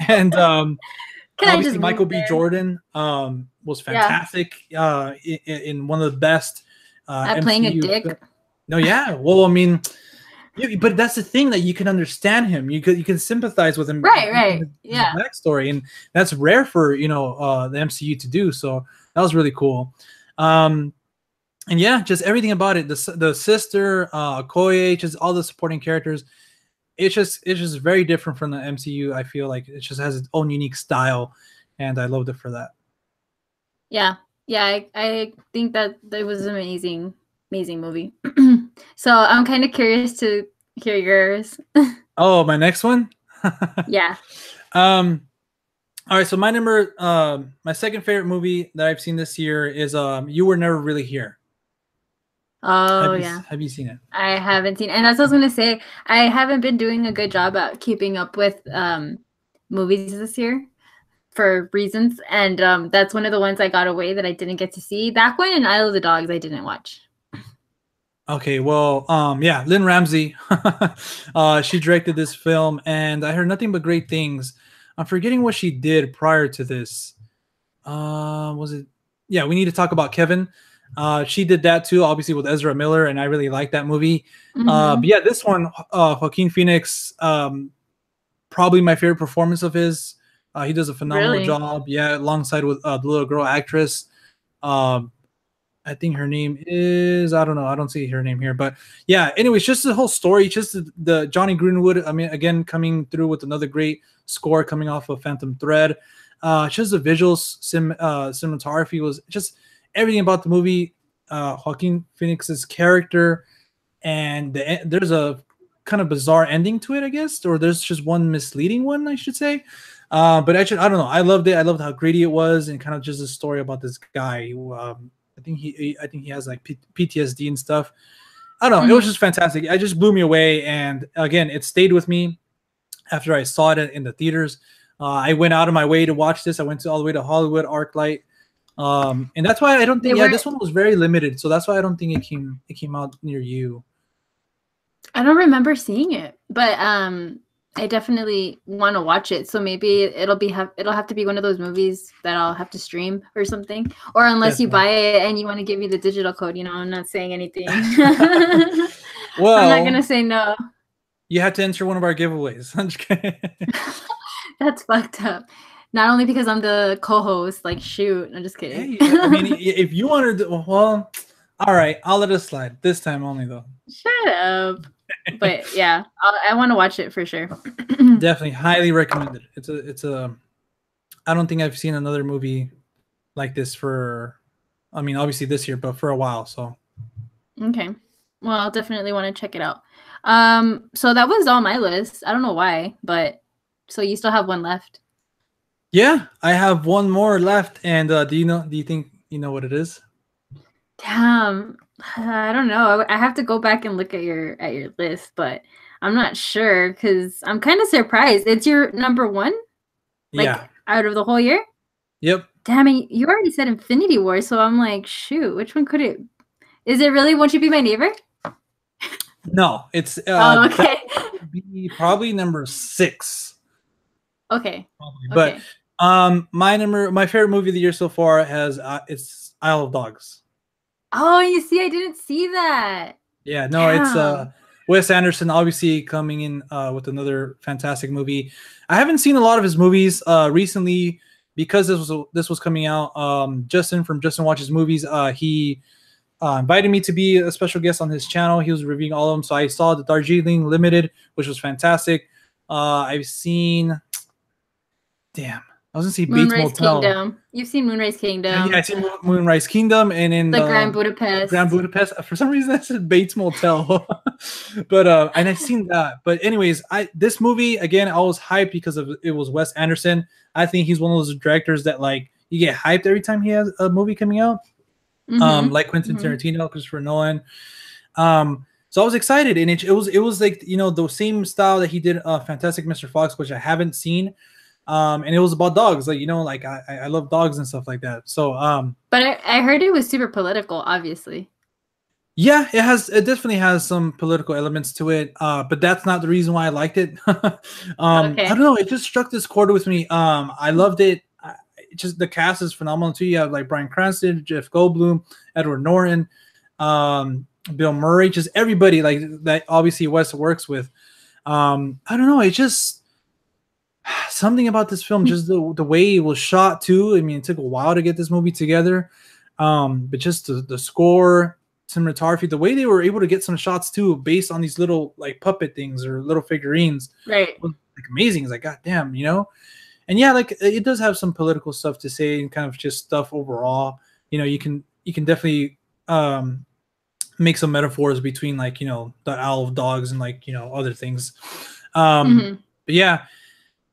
And Can I obviously just Michael move B. there? Jordan was Yeah. fantastic in one of the best At playing a MCU. dick. No, yeah. Well, I mean, but that's the thing that you can understand him. You can sympathize with him Right, in right. his Yeah. backstory, and that's rare for the MCU to do. So that was really cool. Um, and yeah, just everything about it. The sister, Koye, just all the supporting characters. It's just very different from the MCU. I feel like it just has its own unique style, and I loved it for that. Yeah. Yeah, I think that it was an amazing, amazing movie. So I'm kind of curious to hear yours. Oh, my next one. Yeah. um, all right. So my second favorite movie that I've seen this year is You Were Never Really Here. Oh, Have you yeah. have you seen it? I haven't seen, and that's what I was gonna say. I haven't been doing a good job at keeping up with movies this year for reasons, and that's one of the ones I got away that I didn't get to see. That one and Isle of the Dogs I didn't watch. Okay, well, yeah, Lynn Ramsey, she directed this film, and I heard nothing but great things. I'm forgetting what she did prior to this. Was it? Yeah, we need to talk about Kevin. She did that too, obviously with Ezra Miller, and I really like that movie. But Mm-hmm. yeah, this one, Joaquin Phoenix, probably my favorite performance of his. He does a phenomenal Really? job. Yeah, alongside with the little girl actress. Um, I think her name is, I don't know, I don't see her name here, but yeah. Anyways, just the whole story, just the Johnny Greenwood. I mean, again, coming through with another great score coming off of Phantom Thread. Just the visuals, cinematography was just everything about the movie. Joaquin Phoenix's character, and there's a kind of bizarre ending to it, I guess, or there's just one misleading one, I should say. But I don't know. I loved it. I loved how gritty it was, and kind of just a story about this guy who, I think he has like PTSD and stuff. I don't know. It was Mm-hmm. just fantastic. It just blew me away, and again, it stayed with me after I saw it in the theaters. I went out of my way to watch this. I went all the way to Hollywood ArcLight, and that's why I don't They think. Yeah, were. this one was very limited, so that's why I don't think it came out near you. I don't remember seeing it, but I definitely want to watch it. So maybe it'll have to be one of those movies that I'll have to stream or something. Or unless you Definitely. buy it and you want to give me the digital code, I'm not saying anything. I'm not Well, gonna say no. you had to enter one of our giveaways. I'm just kidding. That's fucked up. Not only because I'm the co-host, like shoot. I'm just kidding. Hey, I mean, if you wanted to, well, all right, I'll let it slide this time only, though. Shut up. But yeah, I want to watch it for sure. Definitely, highly recommended. It's a. I don't think I've seen another movie like this for. I mean, obviously this year, but for a while. So Okay. Well, I'll definitely want to check it out. So that was on my list. I don't know why, but so you still have one left. yeah, I have one more left, and do you know? Do you think you know what it is? Damn. I don't know. I have to go back and look at your list, but I'm not sure because I'm kind of surprised. It's your number one, like Yeah. out of the whole year. Yep. Damn it! You already said Infinity War, so I'm like, shoot, which one could it? Is it really Won't You Be My Neighbor? No, it's Oh, that okay. would be probably number 6. Okay. Probably. But Okay. my favorite movie of the year so far has it's Isle of Dogs. Oh, you see, I didn't see that. Yeah, no, it's Damn. Wes Anderson obviously coming in with another fantastic movie. I haven't seen a lot of his movies recently because this was coming out. Justin from Justin Watches Movies, he invited me to be a special guest on his channel. He was reviewing all of them, so I saw the Darjeeling Limited, which was fantastic. I've seen, damn, I was gonna see Bates Moonrise Motel. Kingdom. You've seen Moonrise Yeah, I Kingdom. see Moonrise Kingdom, and in The Grand Grand Budapest. Budapest. For some reason, I said Bates Motel, but and I've seen that. But anyways, this movie again, I was hyped because of it was Wes Anderson. I think he's one of those directors that like you get hyped every time he has a movie coming out. Mm-hmm. Like Quentin Mm-hmm. Tarantino, Christopher Nolan. So I was excited, and it was like the same style that he did Fantastic Mr. Fox, which I haven't seen. And it was about dogs, like like I love dogs and stuff like that. So But I heard it was super political, obviously. Yeah, it definitely has some political elements to it, but that's not the reason why I liked it. I don't Okay. know, it just struck this chord with me. I loved it. Just the cast is phenomenal too. You have like Bryan Cranston, Jeff Goldblum, Edward Norton, Bill Murray, just everybody like that. Obviously, Wes works with. I don't know, it just something about this film, just the way it was shot too. I mean, it took a while to get this movie together, but just the score, cinematography, the way they were able to get some shots too, based on these little like puppet things or little figurines, Right. was like amazing. It's like, god damn, you know. And yeah, like it does have some political stuff to say and kind of just stuff overall. You know, you can definitely make some metaphors between like the Isle of Dogs and like other things. Hmm. But yeah,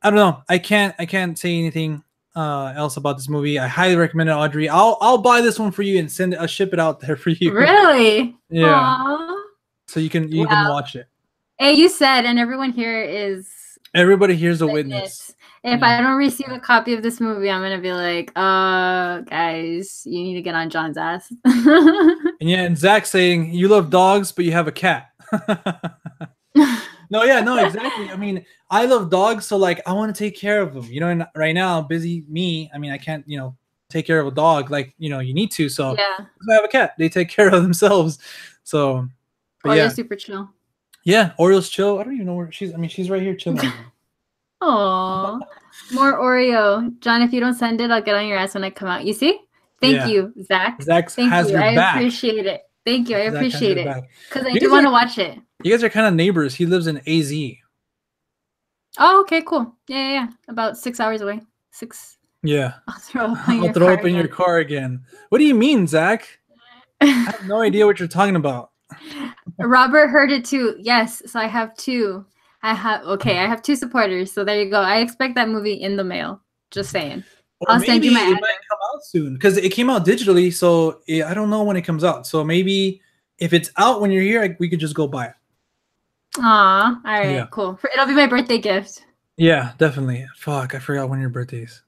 I don't know. I can't say anything else about this movie. I highly recommend it, Audrey. I'll buy this one for you and I'll ship it out there for you. Really? Yeah, Aww. so you can Wow. watch it. Hey, you said, and everyone here is Everybody here's a witness. witness. If Yeah. I don't receive a copy of this movie, I'm gonna be like, guys, you need to get on John's ass. And yeah, and Zach saying you love dogs, but you have a cat. No, yeah, no, exactly. I mean, I love dogs, so like I want to take care of them. And right now, busy me. I mean, I can't, take care of a dog like you need to. So Yeah. I have a cat. They take care of themselves. So, but Or you're yeah, super chill. yeah. Oreo's chill. I don't even know where she's. I mean, she's right here chilling. Aw. More Oreo. John, if you don't send it, I'll get on your ass when I come out. You see? Thank Yeah. you, Zach. Zach Thank has you. your I back. appreciate it. Thank you. I Zach has appreciate your it. back. Because I You do guys want to are watch it. you guys are kind of neighbors. He lives in AZ. Oh, okay, cool. Yeah. About 6 hours away. 6. Yeah. I'll throw up on I'll your throw car up in your again. car again. What do you mean, Zach? I have no idea what you're talking about. Robert heard it too. Yes, so I have 2. I have 2 supporters. So there you go. I expect that movie in the mail. Just saying. Or I'll send maybe you my it address. might come out soon because it came out digitally. So I don't know when it comes out. So maybe if it's out when you're here, we could just go buy it. Aw, all right, Yeah. cool. It'll be my birthday gift. Yeah, definitely. Fuck, I forgot when your birthday is.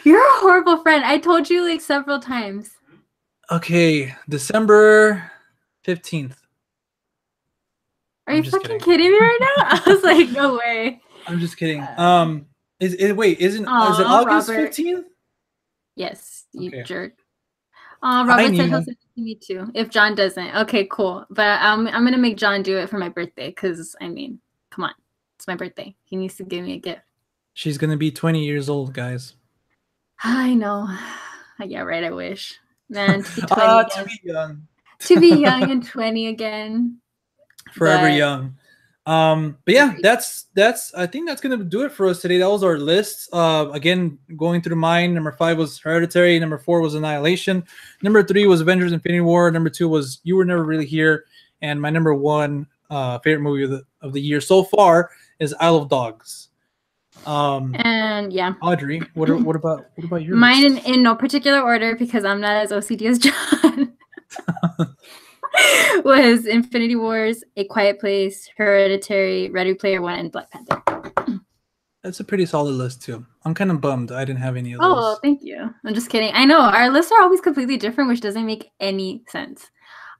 You're a horrible friend. I told you like several times. Okay, December 15th. Are I'm you just fucking kidding. kidding me right now? I was like, no way. I'm just kidding. Is it August Robert. 15th? Yes, you Okay. jerk. I Robert said knew. he'll send it to me too if John doesn't. Okay, cool. But I'm gonna make John do it for my birthday because I mean, come on, it's my birthday. He needs to give me a gift. She's gonna be 20 years old, guys. I know. Yeah, right. I wish, man, to be 20 To again. be young. To be young and 20 again. Forever But young. But yeah, that's I think that's gonna do it for us today. That was our list. Again, going through mine, number 5 was Hereditary, number 4 was Annihilation, number 3 was Avengers Infinity War, number 2 was You Were Never Really Here, and my number 1 favorite movie of the year so far is Isle of Dogs. and yeah, Audrey, what about your mine list? in no particular order because I'm not as OCD as John. Was Infinity Wars, A Quiet Place, Hereditary, Ready Player One, and Black Panther. That's a pretty solid list too. I'm kind of bummed I didn't have any of Oh, those. thank you. I'm just kidding. I know our lists are always completely different, which doesn't make any sense.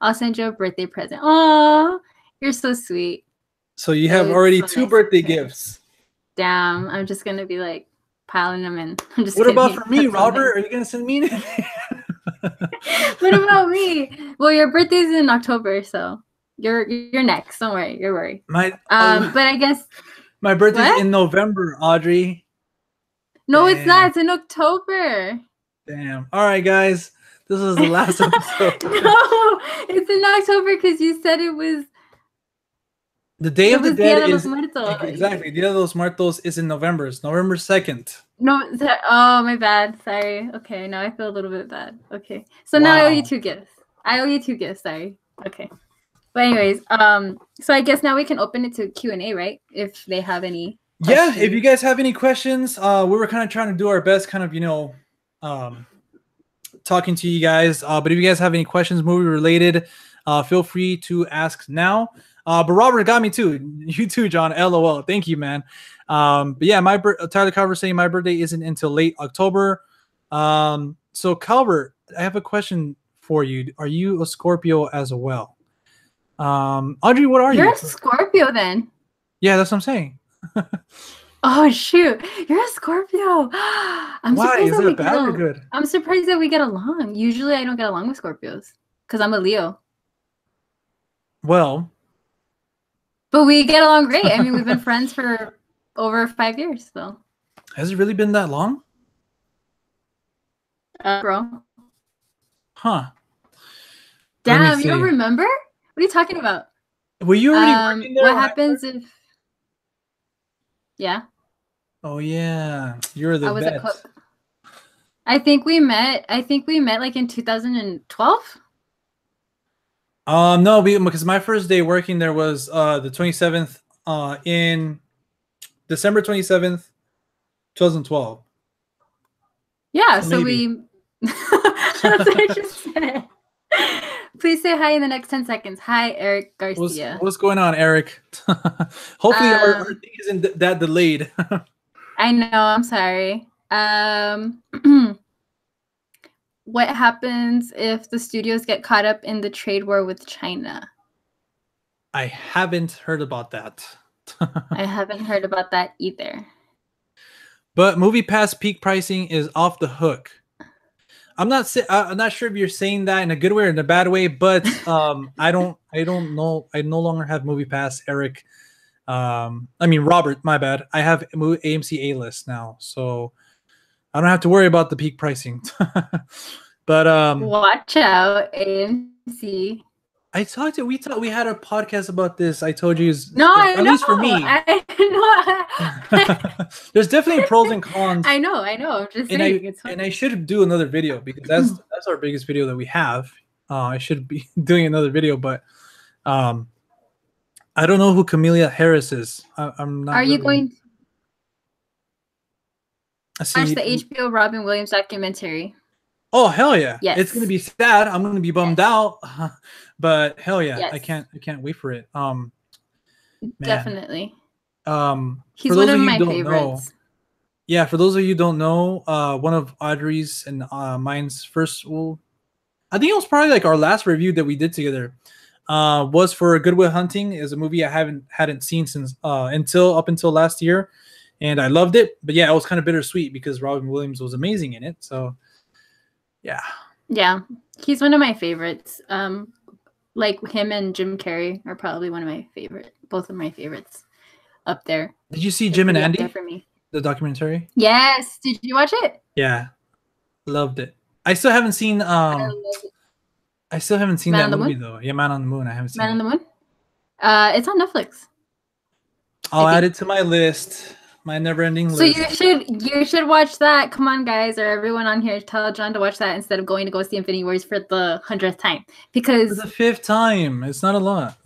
I'll send you a birthday present. Oh, you're so sweet. So you That have was already so 2 nice. birthday gifts. Damn, I'm just gonna be like piling them in. I'm just What kidding. about for me, That's so nice. Robert? Are you gonna send me anything? What about me? Well, your birthday's in October, so you're next. Don't worry, you're worried. But I guess my birthday's what? in November, Audrey. No, it's not. Damn. It's in October. Damn. All right, guys. This is the last episode. No, it's in October because you said it was. The Day of the Dia Dead de los is Muertos. exactly. Dia de los Muertos is in November. It's November 2nd. No, oh my bad. Sorry. Okay, now I feel a little bit bad. Okay, so now I owe you 2 gifts. Sorry. Okay. But anyways, so I guess now we can open it to Q&A, right? If they have any questions. Yeah, if you guys have any questions, we were kind of trying to do our best, kind of, talking to you guys. But if you guys have any questions, movie related, feel free to ask now. But Robert got me too. You too, John. LOL. Thank you, man. But yeah, Tyler Calvert saying my birthday isn't until late October. So Calvert, I have a question for you. Are you a Scorpio as well? Audrey, what are You're you? a Scorpio then. Yeah, that's what I'm saying. Oh shoot, you're a Scorpio. Why? Is that bad or good? I'm surprised that we get along. Usually I don't get along with Scorpios because I'm a Leo. Well, but we get along great. I mean, we've been friends for over 5 years, so. Has it really been that long? Bro. Huh. Damn, you don't remember? What are you talking about? Were you already working there? What happens if... Yeah. Oh, yeah. You're the vet. I was a cook. I think we met like in 2012. No, because my first day working there was the 27th in December 27th, 2012. Yeah, so we that's what I just said. Please say hi in the next 10 seconds. Hi, Eric Garcia. What's going on, Eric? Hopefully our thing isn't that delayed. I know, I'm sorry. What happens if the studios get caught up in the trade war with China? I haven't heard about that. I haven't heard about that either. But MoviePass peak pricing is off the hook. I'm not sure if you're saying that in a good way or in a bad way, but I don't know. I no longer have MoviePass, Eric. I mean Robert, my bad. I have AMC A-list now, so I don't have to worry about the peak pricing. But watch out, AMC. We had a podcast about this. I told you, at least for me. I know. There's definitely pros and cons. I know. I'm just saying. And I should do another video because that's our biggest video that we have. I should be doing another video, but I don't know who Camellia Harris is. I'm not. Are you going to watch the HBO Robin Williams documentary? Oh hell yeah! Yes. It's gonna be sad. I'm gonna be bummed out, but hell yeah, yes. I can't wait for it. Definitely. He's one of my favorites. Yeah, for those of you who don't know, one of Audrey's and mine's first. Well, I think it was probably like our last review that we did together. Was for Good Will Hunting. Is a movie I hadn't seen since up until last year, and I loved it. But yeah, it was kind of bittersweet because Robin Williams was amazing in it. So. Yeah, he's one of my favorites. Like him and Jim Carrey are probably both of my favorites up there. Did you see Jim and Andy for me? The documentary? Yes. Did you watch it? Yeah, loved it. I still haven't seen that movie though. Yeah, Man on the Moon. I haven't seen Man on the Moon. It's on Netflix. I'll add it to my list. My never-ending list. So you should watch that. Come on, guys, or everyone on here, tell John to watch that instead of going to go see Infinity Wars for the 100th time. Because it's the 5th time. It's not a lot.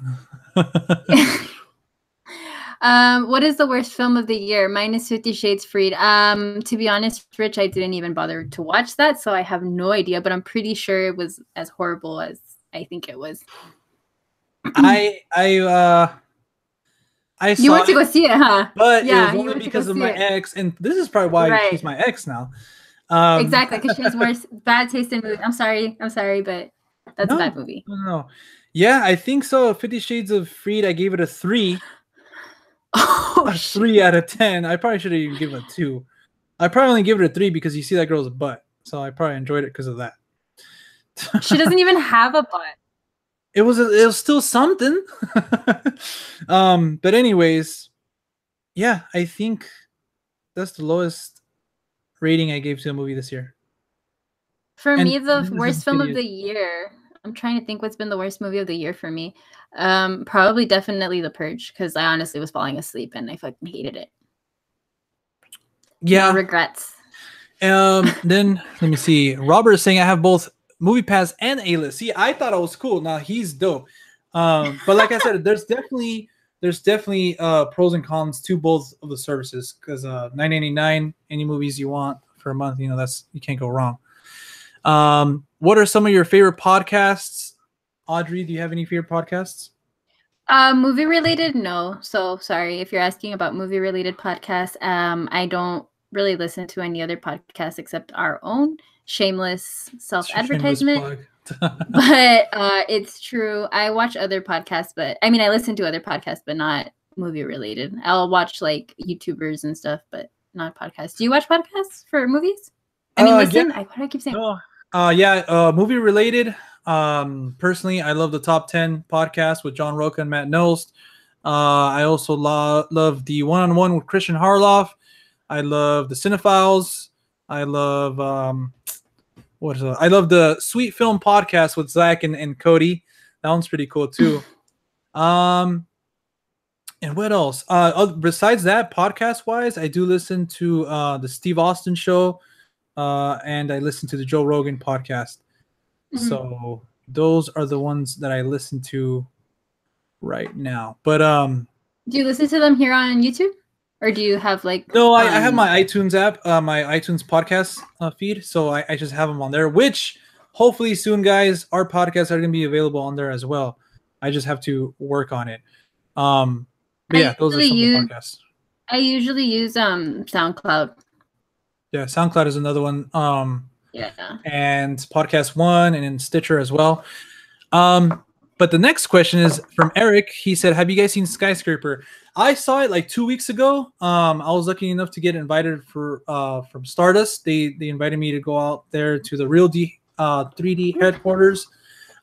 What is the worst film of the year? Mine is 50 Shades Freed. To be honest, Rich, I didn't even bother to watch that, so I have no idea. But I'm pretty sure it was as horrible as I think it was. You went to go see it, huh? But yeah, it was only because of my ex, and this is probably why she's my ex now. Exactly, because she has bad taste in movies. I'm sorry, but that's a bad movie. No. Yeah, I think so. 50 Shades of Freed, I gave it a 3. Oh, 3 out of 10. I probably should have even given it a 2. I probably only give it a 3 because you see that girl's butt, so I probably enjoyed it because of that. She doesn't even have a butt. It was still something. But anyways, yeah, I think that's the lowest rating I gave to a movie this year. For me, the worst film of the year. I'm trying to think what's been the worst movie of the year for me. Probably definitely The Purge, because I honestly was falling asleep and I fucking hated it. Yeah. No regrets. Then let me see. Robert is saying I have both MoviePass and A-list. See, I thought I was cool. Now he's dope. But like I said, there's definitely pros and cons to both of the services because $9.99, any movies you want for a month, you can't go wrong. What are some of your favorite podcasts? Audrey, do you have any favorite podcasts? Movie related? No. So sorry if you're asking about movie related podcasts. I don't really listen to any other podcasts except our own. Shameless self-advertisement. But it's true. I watch other podcasts, but I mean, I listen to other podcasts, but not movie related. I'll watch like YouTubers and stuff, but not podcasts. Do you watch podcasts for movies? I mean, listen. Yeah. Why do I keep saying? No. Yeah. Movie related. Personally, I love the Top 10 podcast with John Roca and Matt Knowles. I also love the one-on-one with Christian Harloff. I love the Cinephiles. I love I love the Sweet Film podcast with Zach and Cody. That one's pretty cool too. And what else? Besides that, podcast wise, I do listen to the Steve Austin show, and I listen to the Joe Rogan podcast. Mm-hmm. So those are the ones that I listen to right now. But do you listen to them here on YouTube? Or do you have like... No, I have my iTunes app, my iTunes podcast feed. So I just have them on there, which hopefully soon, guys, our podcasts are going to be available on there as well. I just have to work on it. But yeah, those are some of the podcasts. I usually use SoundCloud. Yeah, SoundCloud is another one. Yeah. And Podcast One and in Stitcher as well. But the next question is from Eric. He said, have you guys seen Skyscraper? I saw it like 2 weeks ago. I was lucky enough to get invited for from Stardust. They invited me to go out there to the Real 3D headquarters.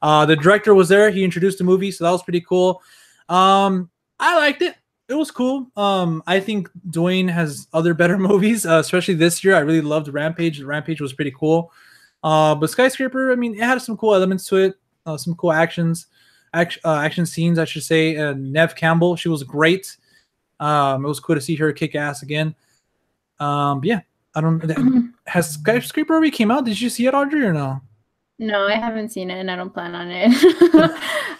The director was there. He introduced the movie, so that was pretty cool. I liked it. It was cool. I think Dwayne has other better movies, especially this year. I really loved Rampage. Rampage was pretty cool. But Skyscraper, I mean, it had some cool elements to it. Some cool action scenes, I should say. Neve Campbell, she was great. It was cool to see her kick ass again. Yeah, I don't. Has Skyscraper already came out? Did you see it, Audrey, or no? No, I haven't seen it, and I don't plan on it.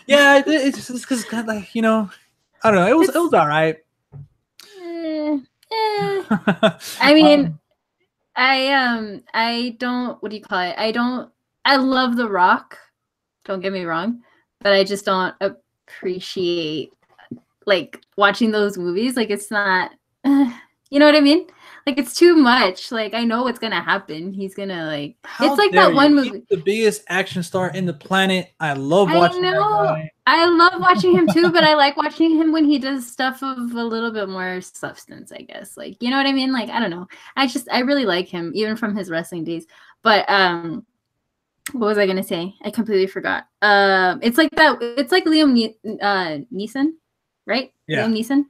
Yeah, it's just because, like, I don't know. It was all right. I mean, I don't. What do you call it? I love The Rock. Don't get me wrong, but I just don't appreciate like watching those movies. Like, it's not, you know what I mean? Like, it's too much. Like, I know what's gonna happen. He's gonna like. It's like that one movie. He's the biggest action star in the planet. I love watching that guy. I love watching him too, but I like watching him when he does stuff of a little bit more substance, I guess. Like, you know what I mean? Like, I don't know. I really like him, even from his wrestling days. But what was I gonna say? I completely forgot. It's like that. It's like Liam Neeson, right? Yeah. Liam Neeson.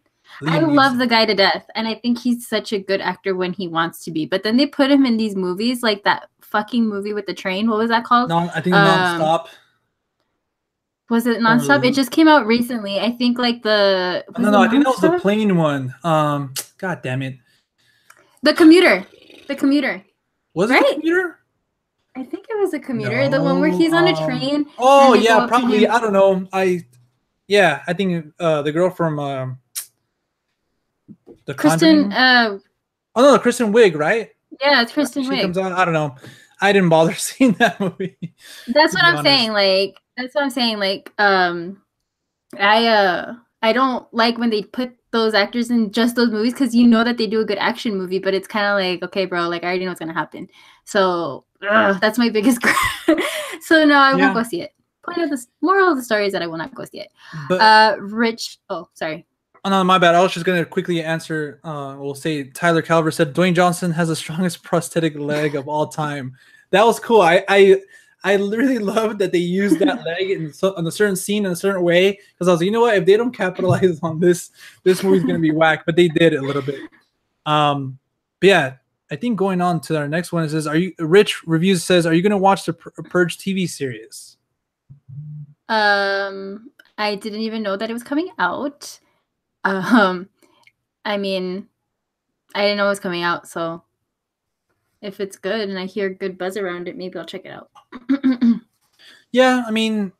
I love the guy to death, and I think he's such a good actor when he wants to be. But then they put him in these movies, like that fucking movie with the train. What was that called? No, I think Nonstop. Was it Nonstop? It just came out recently. I think like the... No, I think that was the plane one. God damn it. The Commuter. The Commuter. Was it the Commuter? I think it was the Commuter. The one where he's on a train. Oh, yeah, probably. I don't know. I think the girl from the Kristen... oh, no, Kristen Wiig, right? Yeah, it's Kristen Wiig. She comes on. I don't know. I didn't bother seeing that movie. That's what I'm saying. Like, that's what I'm saying. Like, I don't like when they put those actors in just those movies because you know that they do a good action movie, but it's kind of like, okay, bro, like I already know what's gonna happen. So that's my biggest. So no, I won't go see it. Moral of the story is that I will not go see it. But, Rich. Oh, sorry. Oh, no, my bad. I was just going to quickly answer. We'll say Tyler Calver said Dwayne Johnson has the strongest prosthetic leg of all time. That was cool. I really loved that they used that leg in a certain scene in a certain way because I was like, you know what? If they don't capitalize on this movie's going to be whack. But they did it a little bit. But yeah, I think going on to our next one, it says, Rich Reviews says, are you going to watch the Purge TV series? I didn't even know that it was coming out. I mean, I didn't know it was coming out, so if it's good and I hear good buzz around it, maybe I'll check it out. Yeah, I mean,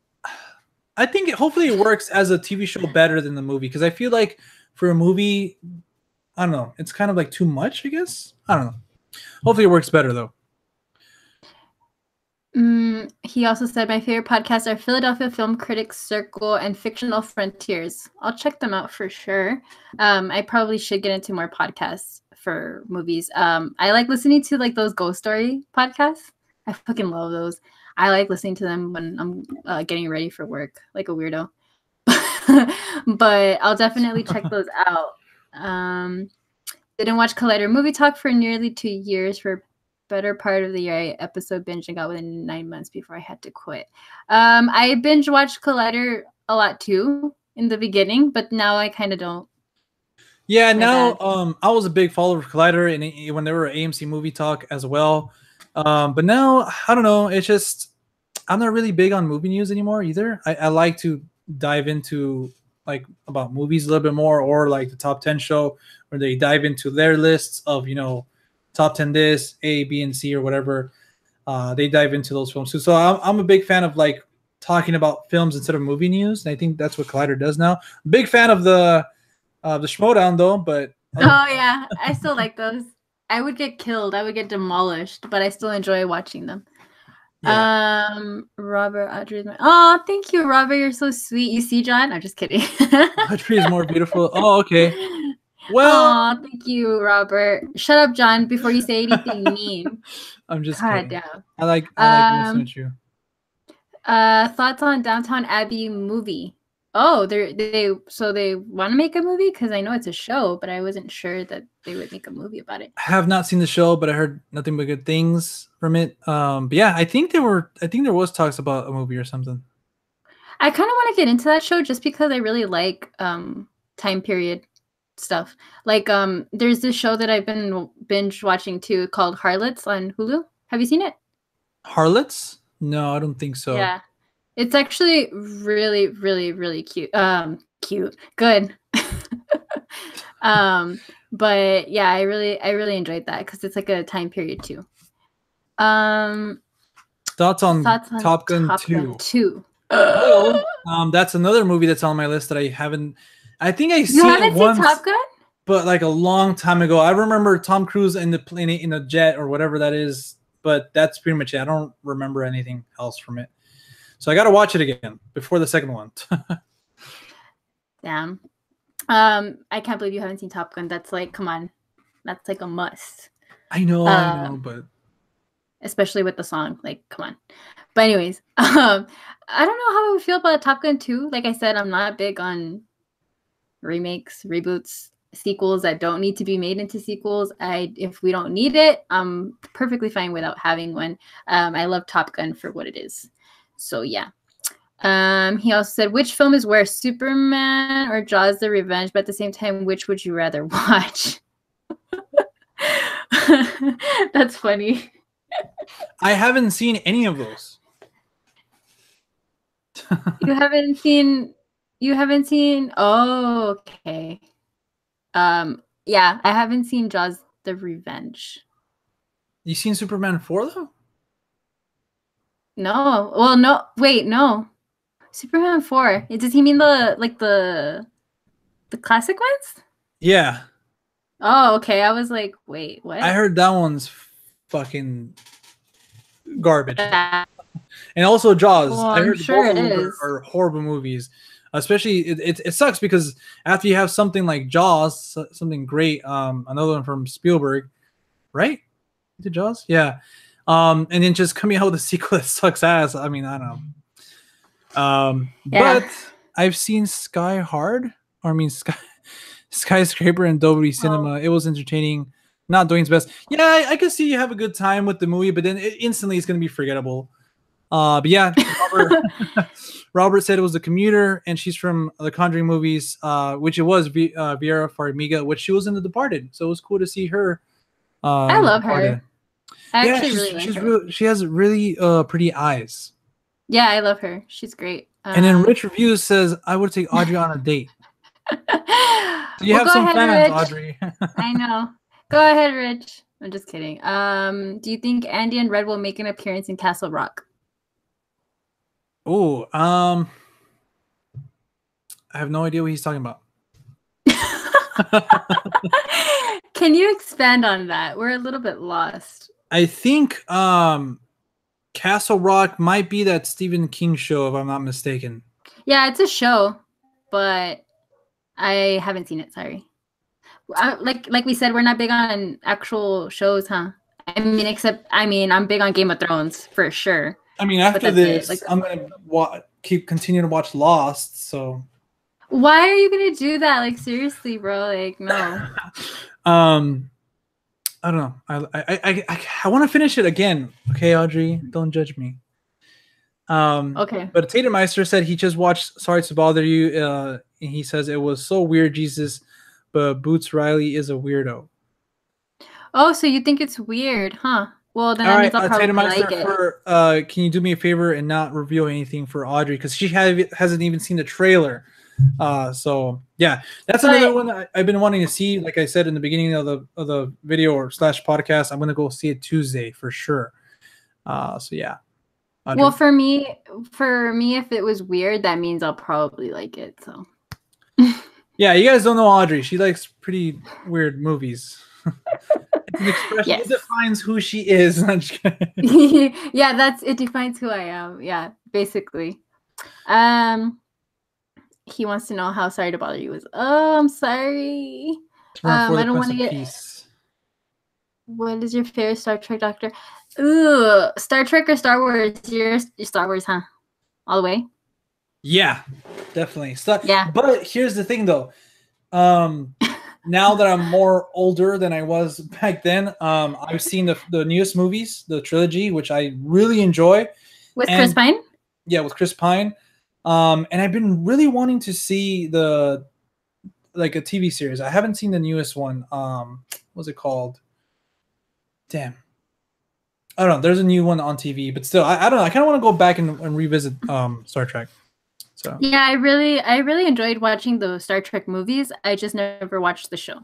I think hopefully it works as a TV show better than the movie because I feel like for a movie, I don't know, it's kind of like too much, I guess. I don't know. Hopefully it works better though. He also said my favorite podcasts are Philadelphia Film Critics Circle and Fictional Frontiers. I'll check them out for sure. I probably should get into more podcasts for movies. I like listening to like those ghost story podcasts. I fucking love those. I like listening to them when I'm getting ready for work, like a weirdo. But I'll definitely check those out. Didn't watch Collider Movie Talk for nearly 2 years. For better part of the year, I episode binge and got within 9 months before I had to quit. I binge watched Collider a lot too in the beginning, but now I kind of don't. Yeah, My now bad. I was a big follower of Collider, and when they were AMC Movie Talk as well. But now I don't know. It's just I'm not really big on movie news anymore either. I like to dive into like about movies a little bit more, or like the top 10 show where they dive into their lists of top 10 this A, B, and C or whatever. They dive into those films too. So I'm a big fan of like talking about films instead of movie news, and I think that's what Collider does now. Big fan of the Schmodown though, but Oh yeah, I still like those. I would get killed. I would get demolished, but I still enjoy watching them. yeah. Robert, Audrey. Oh, thank you, Robert. You're so sweet. You see, John? I'm just kidding. Audrey is more beautiful. Oh, okay. Well, oh, thank you, Robert. Shut up, John, before you say anything mean. I'm just God kidding. damn. I like messing with you. Thoughts on Downtown Abbey movie? Oh, they want to make a movie because I know it's a show, but I wasn't sure that they would make a movie about it. I have not seen the show, but I heard nothing but good things from it. But yeah, I think there was talks about a movie or something. I kind of want to get into that show just because I really like time period stuff. Like there's this show that I've been binge watching too called Harlots on Hulu. Have you seen it? Harlots? No, I don't think so. Yeah. It's actually really, really, really cute. Cute. Good. But yeah, I really enjoyed that because it's like a time period too. Thoughts on Top Gun 2? Well, that's another movie that's on my list that I haven't. I think I seen it once. Seen Top Gun? But like a long time ago. I remember Tom Cruise in the plane in a jet or whatever that is, but that's pretty much it. I don't remember anything else from it. So I got to watch it again before the second one. Damn. I can't believe you haven't seen Top Gun. That's like, come on. That's like a must. I know, but especially with the song, like, come on. But anyways, I don't know how I would feel about Top Gun 2. Like I said, I'm not big on remakes, reboots, sequels that don't need to be made into sequels. If we don't need it, I'm perfectly fine without having one. I love Top Gun for what it is. So yeah. He also said, which film is worse, Superman or Jaws the Revenge? But at the same time, which would you rather watch? That's funny. I haven't seen any of those. You haven't seen oh, okay. Yeah, I haven't seen Jaws the Revenge. You seen Superman 4 though? No. Well, no. Wait, no. Superman 4. Does he mean the classic ones? Yeah. Oh, okay. I was like, wait, what? I heard that one's fucking garbage. And also Jaws. Well, I heard sure both of them are horrible movies. Especially it sucks because after you have something like Jaws, something great, another one from Spielberg, right? Did Jaws? Yeah. And then just coming out with a sequel that sucks ass. I mean, I don't know. Yeah. But I've seen Skyscraper and Dolby Cinema. It was entertaining, not doing its best. Yeah, I can see you have a good time with the movie, but then instantly it's going to be forgettable. But yeah, Robert said it was The Commuter, and she's from the Conjuring movies, which it was Vera Farmiga, which she was in The Departed. So it was cool to see her. I love her. I actually really like her. She has really pretty eyes. Yeah, I love her. She's great. And then Rich Reviews says, I would take Audrey on a date. So you have some fans, Rich. Audrey. I know. Go ahead, Rich. I'm just kidding. Do you think Andy and Red will make an appearance in Castle Rock? Oh, I have no idea what he's talking about. Can you expand on that? We're a little bit lost. I think Castle Rock might be that Stephen King show, if I'm not mistaken. Yeah, it's a show, but I haven't seen it. Sorry. Like we said, we're not big on actual shows, huh? I'm big on Game of Thrones for sure. I mean, after this, like, I'm gonna continue to watch Lost. So why are you gonna do that? Like, seriously, bro. Like, no. I don't know. I want to finish it again. Okay, Audrey, don't judge me. Okay. But Tatermeister said he just watched Sorry to Bother You. And he says it was so weird, Jesus, but Boots Riley is a weirdo. Oh, so you think it's weird, huh? Well, then that means I'll probably like it. Can you do me a favor and not reveal anything for Audrey because she hasn't even seen the trailer. So yeah, that's another one I've been wanting to see. Like I said in the beginning of the video or / podcast, I'm gonna go see it Tuesday for sure. So yeah. Audrey. Well, for me, if it was weird, that means I'll probably like it. So yeah, you guys don't know Audrey. She likes pretty weird movies. It's an expression. Yes. It defines who she is. Yeah, it defines who I am. Yeah, basically. He wants to know how Sorry to Bother You was. Oh, I'm sorry. I don't want to get. Peace. What is your favorite Star Trek Doctor? Ooh, Star Trek or Star Wars? You're Star Wars, huh? All the way. Yeah, definitely. Yeah. But here's the thing, though. Now that I'm more older than I was back then, I've seen the newest movies, the trilogy, which I really enjoy. With Chris Pine? Yeah, with Chris Pine. And I've been really wanting to see a TV series. I haven't seen the newest one. What's it called? Damn. I don't know. There's a new one on TV, but still, I don't know. I kind of want to go back and revisit Star Trek. So yeah, I really enjoyed watching the Star Trek movies. I just never watched the show.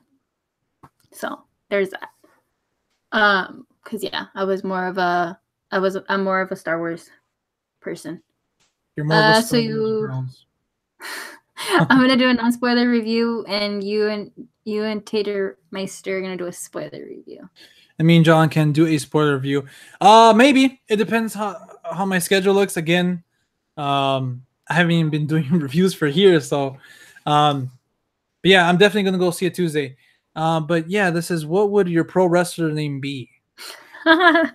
So there's that. Because yeah, I'm more of a Star Wars person. You're more of a Star Wars. I'm gonna do a non-spoiler review, and you and Tatermeister are gonna do a spoiler review. And me and John can do a spoiler review. Maybe it depends how my schedule looks. Again, I haven't even been doing reviews for years, so but yeah, I'm definitely gonna go see it Tuesday. But yeah, this is what would your pro wrestler name be? Mine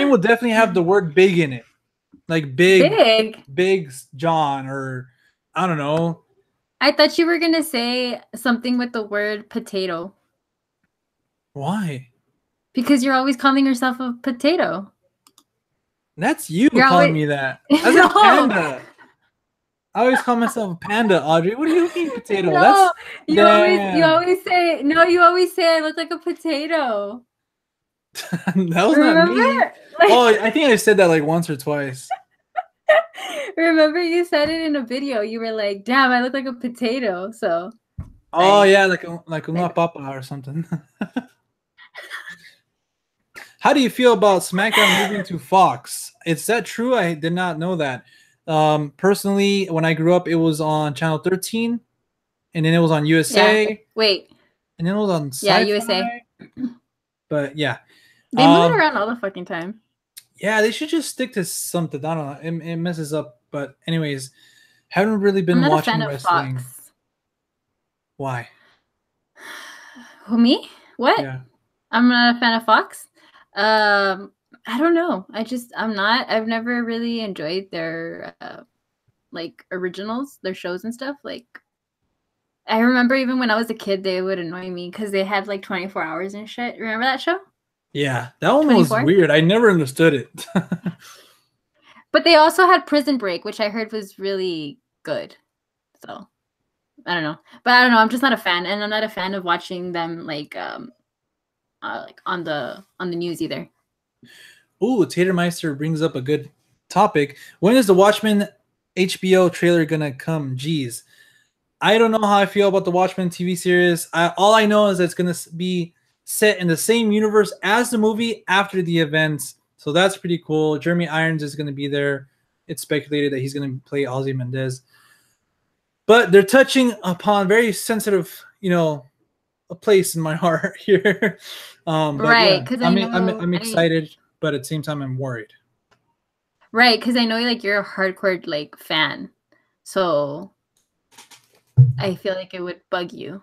will definitely have the word big in it, like big John, or I don't know. I thought you were gonna say something with the word potato. Why? Because you're always calling yourself a potato. That's you're calling me that. As a panda. I always call myself a panda, Audrey. What do you mean potato? No, you always say I look like a potato. That was not me. Oh, I think I said that like once or twice. Remember you said it in a video. You were like, damn, I look like a potato. So yeah, like una papa or something. How do you feel about SmackDown moving to Fox? Is that true? I did not know that. Personally, when I grew up, it was on Channel 13, and then it was on USA. Yeah. Wait. And then it was on Sci-Fi. USA. But yeah. They move it around all the fucking time. Yeah, they should just stick to something. I don't know. It messes up. But anyways, haven't really been watching wrestling. Fox. Why? Who, me? What? Yeah. I'm not a fan of Fox. I don't know. I'm not. I've never really enjoyed their like originals, their shows and stuff. Like, I remember even when I was a kid, they would annoy me because they had like 24 hours and shit. Remember that show? Yeah, that one 24? Was weird. I never understood it. But they also had Prison Break, which I heard was really good. So I don't know. But I don't know. I'm just not a fan, and I'm not a fan of watching them like on the news either. Ooh, Tatermeister brings up a good topic. When is the Watchmen HBO trailer gonna come? Jeez, I don't know how I feel about the Watchmen TV series. All I know is that it's gonna be set in the same universe as the movie after the events, so that's pretty cool. Jeremy Irons is gonna be there. It's speculated that he's gonna play Ozymandias, but they're touching upon very sensitive, a place in my heart here. Right, because yeah, I'm excited, but at the same time I'm worried. Right, because I know you're a hardcore like fan, so I feel like it would bug you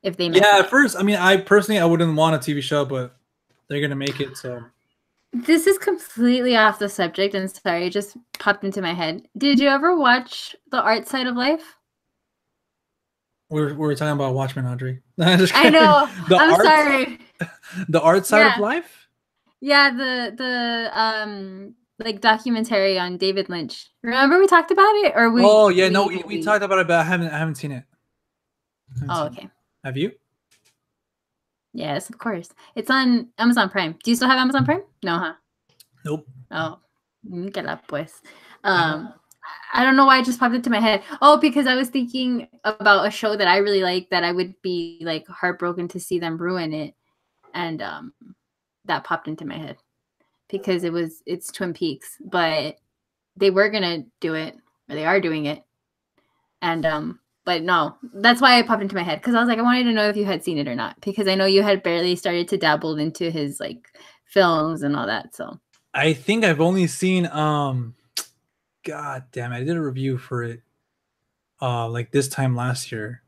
if they. Yeah, at first, I mean, I wouldn't want a TV show, but they're gonna make it. So This is completely off the subject, and sorry, it just popped into my head. Did you ever watch The Art Side of Life? we're talking about Watchmen, Audrey. I know. I'm sorry. The art side of life. Yeah, the like documentary on David Lynch. Remember we talked about it, or we? Oh yeah, no, we talked about it, but I haven't seen it. Okay. Have you? Yes, of course. It's on Amazon Prime. Do you still have Amazon Prime? No, huh? Nope. Oh, que la pues. I don't know why it just popped into my head. Oh, because I was thinking about a show that I really like that I would be like heartbroken to see them ruin it, and that popped into my head because it's Twin Peaks, but they were gonna do it, or they are doing it, and but no, that's why it popped into my head because I was like, I wanted to know if you had seen it or not because I know you had barely started to dabble into his like films and all that. So I think I've only seen God damn it, I did a review for it like this time last year.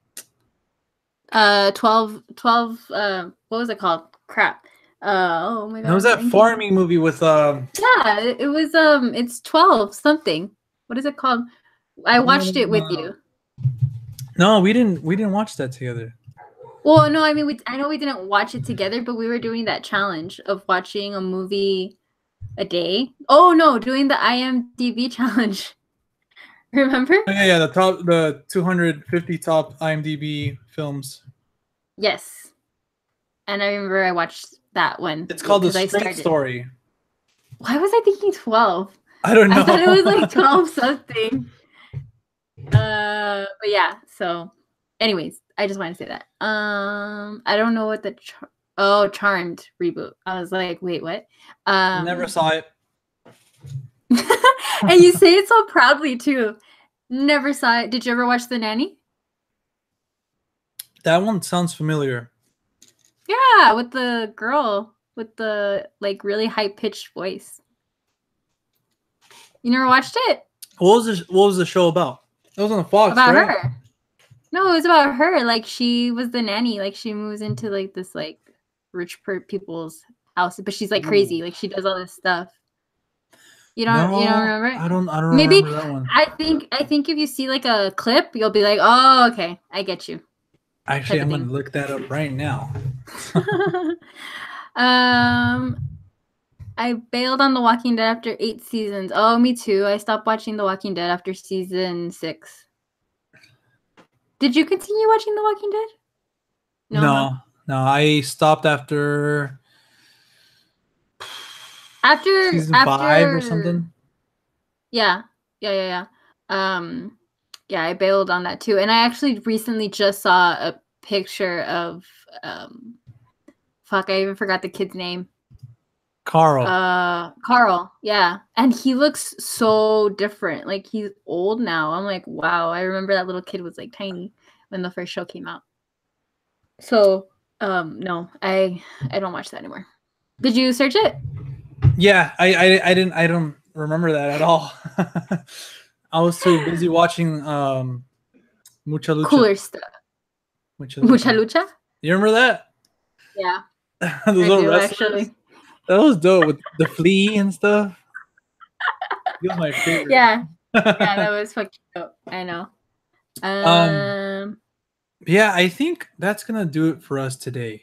12 what was it called? Crap. Oh my god. That was that farming movie with Yeah, it was it's 12 something. What is it called? I watched it with you. No, we didn't watch that together. Well, no, I mean I know we didn't watch it together, but we were doing that challenge of watching a movie a day. Oh no, doing the IMDb challenge. Remember? Oh, yeah, the 250 top IMDb films. Yes. And I remember I watched that one. It's called The Straight Story. Why was I thinking 12? I don't know. I thought it was like 12 something. But yeah, so anyways, I just wanted to say that. I don't know what the Charmed reboot. I was like, wait, what? Never saw it. And you say it so proudly too. Never saw it. Did you ever watch The Nanny? That one sounds familiar. Yeah, with the girl with the like really high pitched voice. You never watched it? What was the show about? It was on Fox. About right? her. No, it was about her. Like she was the nanny. Like she moves into like this like rich people's house, but she's like crazy. Like she does all this stuff. You don't remember? I don't Maybe, remember that one. I think if you see like a clip, you'll be like, oh, okay, I get you. Actually, I'm gonna look that up right now. I bailed on The Walking Dead after 8 seasons. Oh, me too. I stopped watching The Walking Dead after season 6. Did you continue watching The Walking Dead? No. I stopped after season 5 or something. Yeah. Yeah, I bailed on that too. And I actually recently just saw a picture of fuck, I even forgot the kid's name. Carl, yeah. And he looks so different. Like he's old now. I'm like, wow, I remember that little kid was like tiny when the first show came out. So no, I don't watch that anymore. Did you search it? Yeah, I don't remember that at all. I was too busy watching Mucha Lucha. Cooler stuff. Mucha Lucha? You remember that? Yeah. Those little wrestlers? Actually. That was dope with the flea and stuff. He was my favorite. Yeah. That was fucking dope. I know. Yeah, I think that's gonna do it for us today.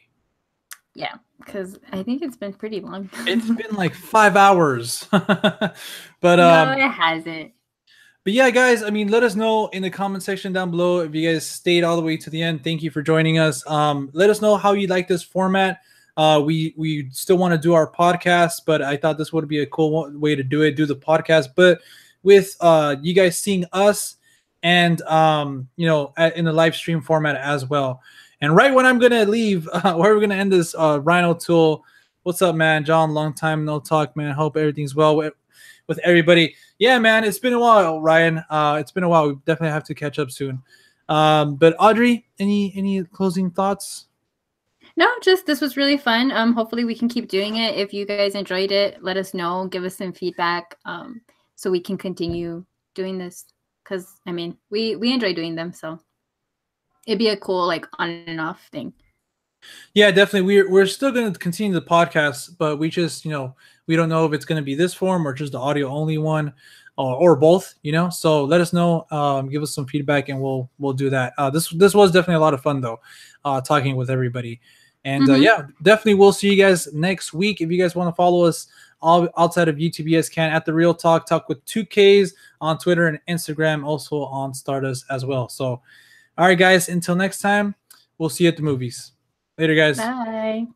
Yeah, because I think it's been pretty long. It's been like 5 hours. But no, it hasn't. But yeah, guys, I mean, let us know in the comment section down below if you guys stayed all the way to the end. Thank you for joining us. Let us know how you like this format. We still want to do our podcast, but I thought this would be a cool way to do the podcast, but with you guys seeing us and in the live stream format as well. And right when I'm gonna leave, where we're gonna end this, Ryan O'Toole. What's up, man? John, long time no talk, man. Hope everything's well with everybody. Yeah, man, it's been a while, Ryan. It's been a while. We definitely have to catch up soon. But Audrey, any closing thoughts? No, just this was really fun. Hopefully we can keep doing it. If you guys enjoyed it, let us know. Give us some feedback, so we can continue doing this. Because I mean, we enjoy doing them, so it'd be a cool like on and off thing. Yeah, definitely. We're still going to continue the podcast, but we just, we don't know if it's going to be this form or just the audio only one, or both. So let us know. Give us some feedback, and we'll do that. This was definitely a lot of fun though, talking with everybody. And Mm-hmm. yeah, definitely we'll see you guys next week. If you guys want to follow us all outside of YouTube, you guys can at the Real Talk with 2Ks on Twitter and Instagram, also on Stardust as well. So, all right, guys, until next time, we'll see you at the movies. Later, guys. Bye.